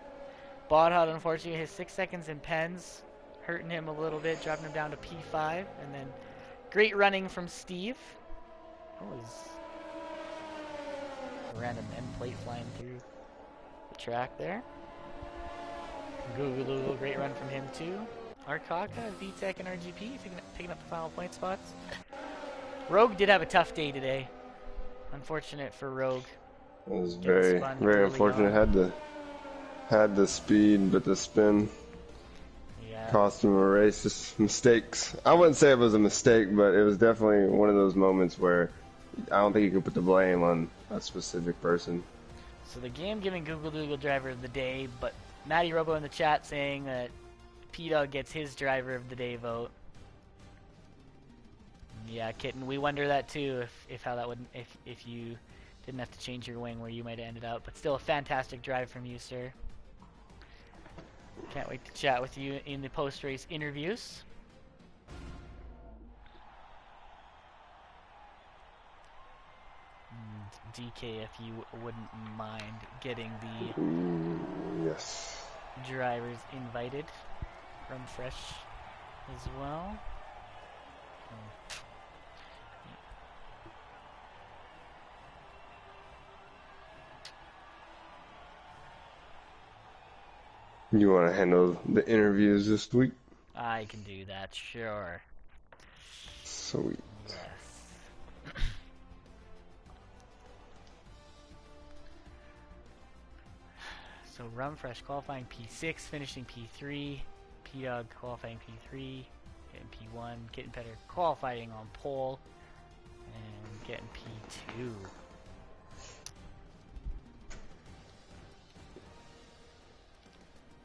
Bodhod, unfortunately, his 6 seconds in pens, hurting him a little bit, dropping him down to P5. And then great running from Steve. What was a random end plate flying through the track there. Google, great run from him too. Arkaka, VTech, and RGP picking up the final point spots. Rogue did have a tough day today. Unfortunate for Rogue. It was very unfortunate. Had the speed, but the spin cost him a race. Just mistakes. I wouldn't say it was a mistake, but it was definitely one of those moments where I don't think you can put the blame on a specific person. So the game giving Google Dougal driver of the day, but Matty Robo in the chat saying that P-Dog gets his driver of the day vote. Yeah, Kitten, we wonder that too, if how that would if you didn't have to change your wing where you might have ended up. But still a fantastic drive from you, sir. Can't wait to chat with you in the post-race interviews. DK, if you wouldn't mind getting the drivers invited from Fresh as well. You want to handle the interviews this week? I can do that, sure. Sweet. Yes. So Rumfresh qualifying P6, finishing P3. P-Dog qualifying P3, getting P1. Kitten Petter qualifying on pole, and getting P2.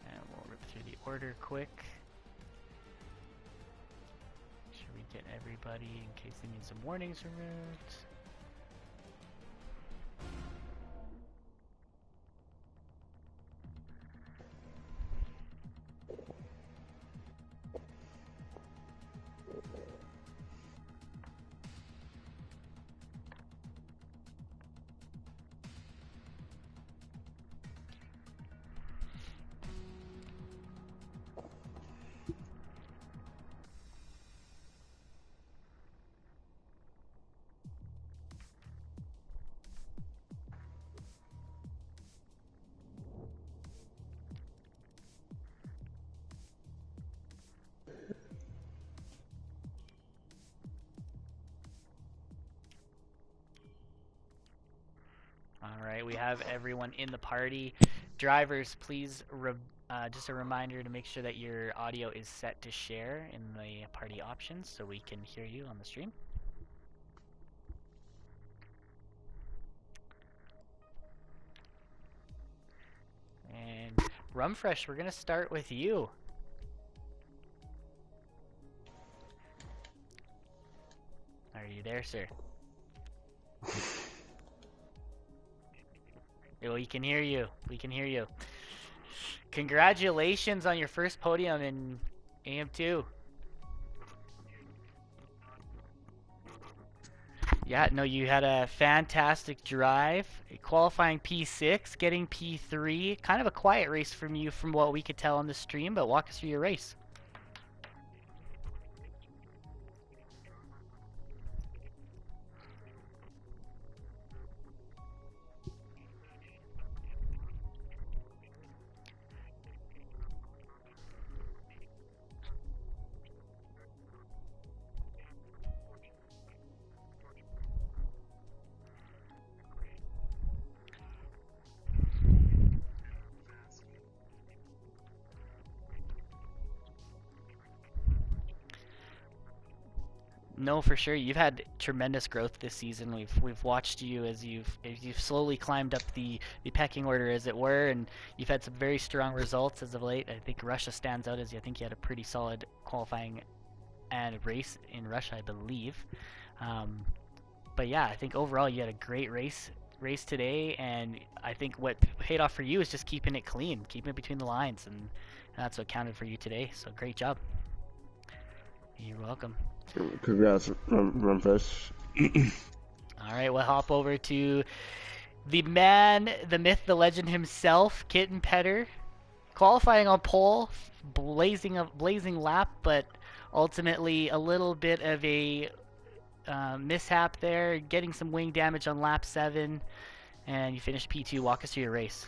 And we'll rip through the order quick. Get everybody in case they need some warnings removed. Alright, we have everyone in the party. Drivers, please, just a reminder to make sure that your audio is set to share in the party options so we can hear you on the stream. And Rumfresh, we're going to start with you. Are you there, sir? We can hear you. We can hear you. Congratulations on your first podium in AM2. Yeah, no, you had a fantastic drive, qualifying P6, getting P3. Kind of a quiet race from you from what we could tell on the stream, but walk us through your race. No, for sure. You've had tremendous growth this season. We've watched you as you've slowly climbed up the pecking order, as it were, and you've had some very strong results as of late. I think Russia stands out as I think you had a pretty solid qualifying and race in Russia, I believe. But yeah, I think overall you had a great race today, and I think what paid off for you is just keeping it clean, keeping it between the lines, and that's what counted for you today. So great job. You're welcome. Congrats, Rumfresh. All right, we'll hop over to the man, the myth, the legend himself, Kitten Petter, qualifying on pole, blazing lap, but ultimately a little bit of a mishap there, getting some wing damage on lap 7, and you finished P2. Walk us through your race.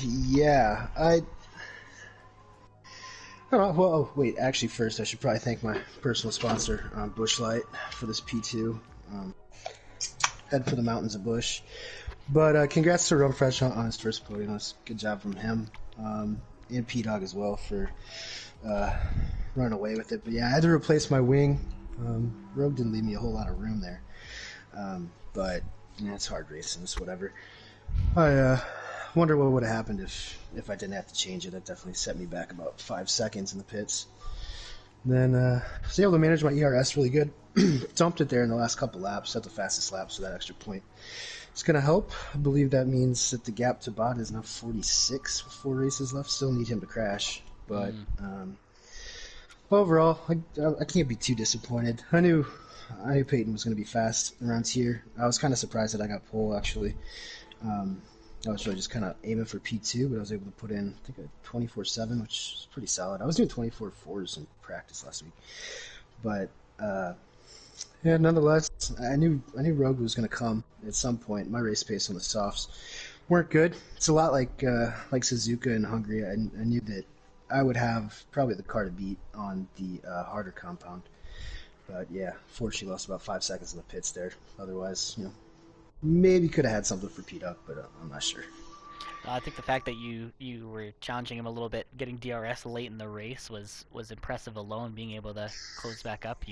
Yeah, I don't know. Well, oh, wait. Actually, first I should probably thank my personal sponsor, Bush Light, for this P2. Head for the mountains of Bush. But congrats to Rumfresh on his first podium. That's good job from him, and P-Dog as well for running away with it. But yeah, I had to replace my wing. Rogue didn't leave me a whole lot of room there. But yeah, it's hard racing. It's whatever. I wonder what would have happened if I didn't have to change it. That definitely set me back about 5 seconds in the pits. Then I was able to manage my ERS really good. Dumped it there in the last couple laps, set the fastest lap, so that extra point is going to help. I believe that means that the gap to Bot is now 46 with 4 races left. Still need him to crash, but overall, I can't be too disappointed. I knew Peyton was going to be fast around here. I was kind of surprised that I got pole, actually. I was really just kind of aiming for P2, but I was able to put in, I think, a 24.7, which is pretty solid. I was doing 24.4s in practice last week. But, yeah, nonetheless, I knew Rogue was going to come at some point. My race pace on the softs weren't good. It's a lot like Suzuka and Hungary. I knew that I would have probably the car to beat on the harder compound. But, yeah, fortunately lost about 5 seconds in the pits there. Otherwise, maybe could have had something for P-Duck, but I'm not sure. I think the fact that you were challenging him a little bit, getting DRS late in the race was impressive alone. Being able to close back up,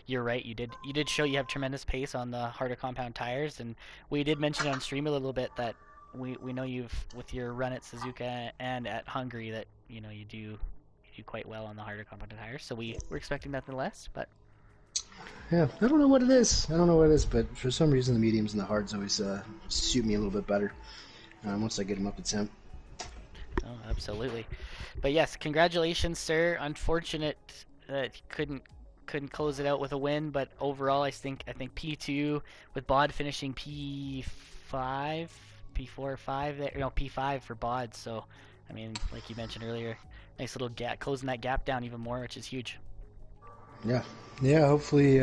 you're right. You did show you have tremendous pace on the harder compound tires, and we did mention on stream a little bit that we know you've with your run at Suzuka and at Hungary that you do do quite well on the harder compound tires. So we're expecting nothing less. But Yeah, I don't know what it is. But for some reason the mediums and the hards always suit me a little bit better once I get them up to temp. oh, absolutely. But yes, congratulations, sir. Unfortunate that you couldn't close it out with a win, but overall, I think P2 with Bod finishing P5, P4 or 5 there, no, P5 for Bod. So, I mean, like you mentioned earlier, nice little gap, closing that gap down even more, which is huge. Yeah, yeah. Hopefully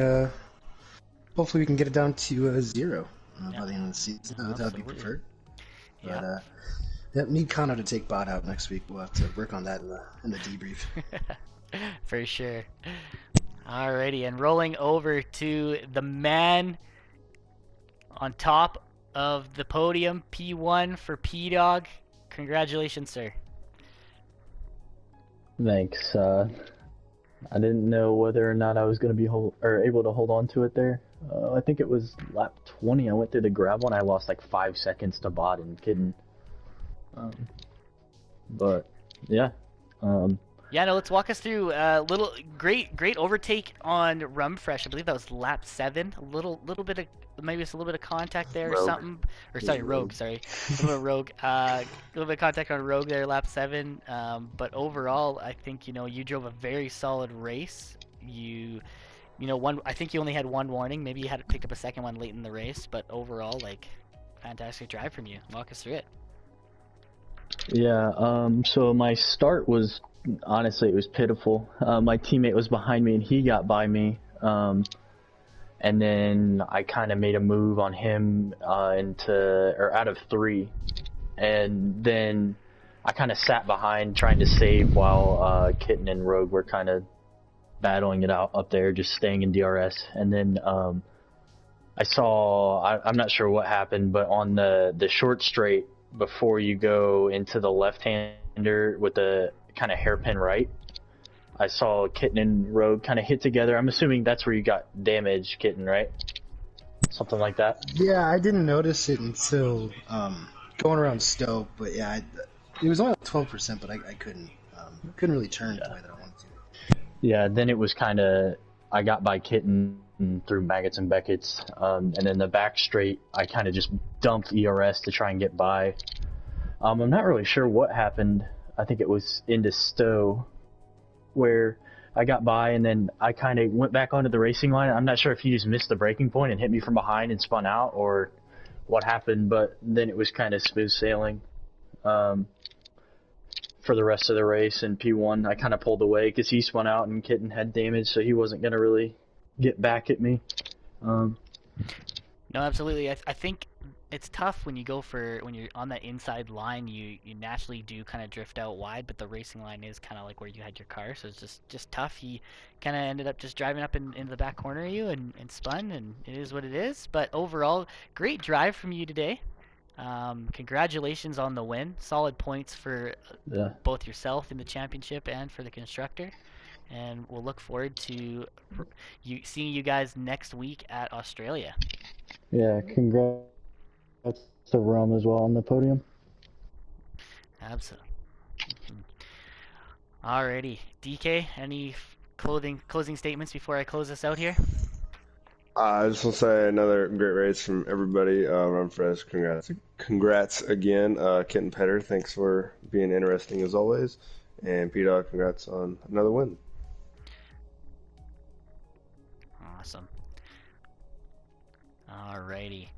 we can get it down to 0 by the end of the season. That would be preferred. But yeah, need Connor to take Bot out next week. We'll have to work on that in the debrief. For sure. Alrighty, and rolling over to the man on top of the podium, P1 for P-Dog. Congratulations, sir. Thanks. I didn't know whether or not I was going to be able to hold on to it there. I think it was lap 20. I went through the gravel and I lost like 5 seconds to Bot and Kitten. But yeah. Yeah, no, let's walk us through a little great overtake on Rumfresh. I believe that was lap 7. A little bit of, maybe it's a little bit of contact there or something. Or sorry, Rogue, sorry. A little bit of Rogue. A little bit of contact on Rogue there, lap 7. But overall, I think, you drove a very solid race. I think you only had one warning. Maybe you had to pick up a second one late in the race, but overall, like, fantastic drive from you. Walk us through it. Yeah, so my start was, honestly, it was pitiful. My teammate was behind me and he got by me. And then I kind of made a move on him out of 3. And then I kind of sat behind trying to save while Kitten and Rogue were kind of battling it out up there, just staying in DRS. And then I saw, I'm not sure what happened, but on the short straight, before you go into the left-hander with the kind of hairpin right, I saw Kitten and Rogue kind of hit together. I'm assuming that's where you got damaged, Kitten, right? Something like that? Yeah, I didn't notice it until going around Stowe, but yeah, it was only like 12%, but I couldn't really turn the way that I wanted to. Yeah, then it was kind of, I got by Kitten through Maggots and Beckett's, and then the back straight, I kind of just dumped ERS to try and get by. I'm not really sure what happened. I think it was into Stowe, where I got by, and then I kind of went back onto the racing line. I'm not sure if he just missed the braking point and hit me from behind and spun out, or what happened, but then it was kind of smooth sailing for the rest of the race. And P1, I kind of pulled away because he spun out and Kitten had damage, so he wasn't going to really get back at me. No, absolutely. I think it's tough when you're on that inside line. You naturally do kind of drift out wide, but the racing line is kind of like where you had your car, so it's just tough. He kind of ended up just driving up into the back corner of you and spun, and it is what it is. But overall, great drive from you today. Congratulations on the win. Solid points for both yourself in the championship and for the constructor. And we'll look forward to seeing you guys next week at Australia. Yeah, congrats to Rome as well on the podium. Absolutely. Alrighty. DK, any closing statements before I close this out here? I just want to say another great race from everybody. Rumfresh, congrats again. Kitten Petter, thanks for being interesting as always. And P-Dog, congrats on another win. Awesome. Alrighty.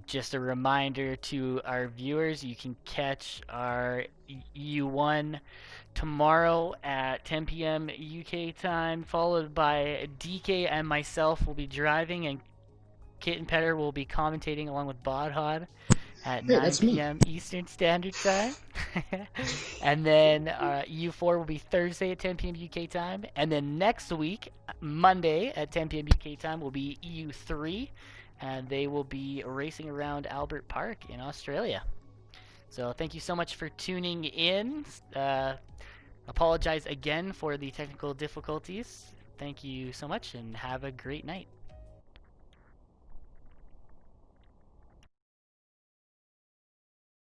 Just a reminder to our viewers, you can catch our U1 tomorrow at 10 p.m. UK time, followed by DK and myself will be driving, and Kitten Petter will be commentating along with Bodhod at 9 p.m. Eastern Standard Time. And then U4 will be Thursday at 10 p.m. UK time. And then next week, Monday at 10 p.m. UK time, will be EU3. And they will be racing around Albert Park in Australia. So thank you so much for tuning in. Apologize again for the technical difficulties. Thank you so much and have a great night.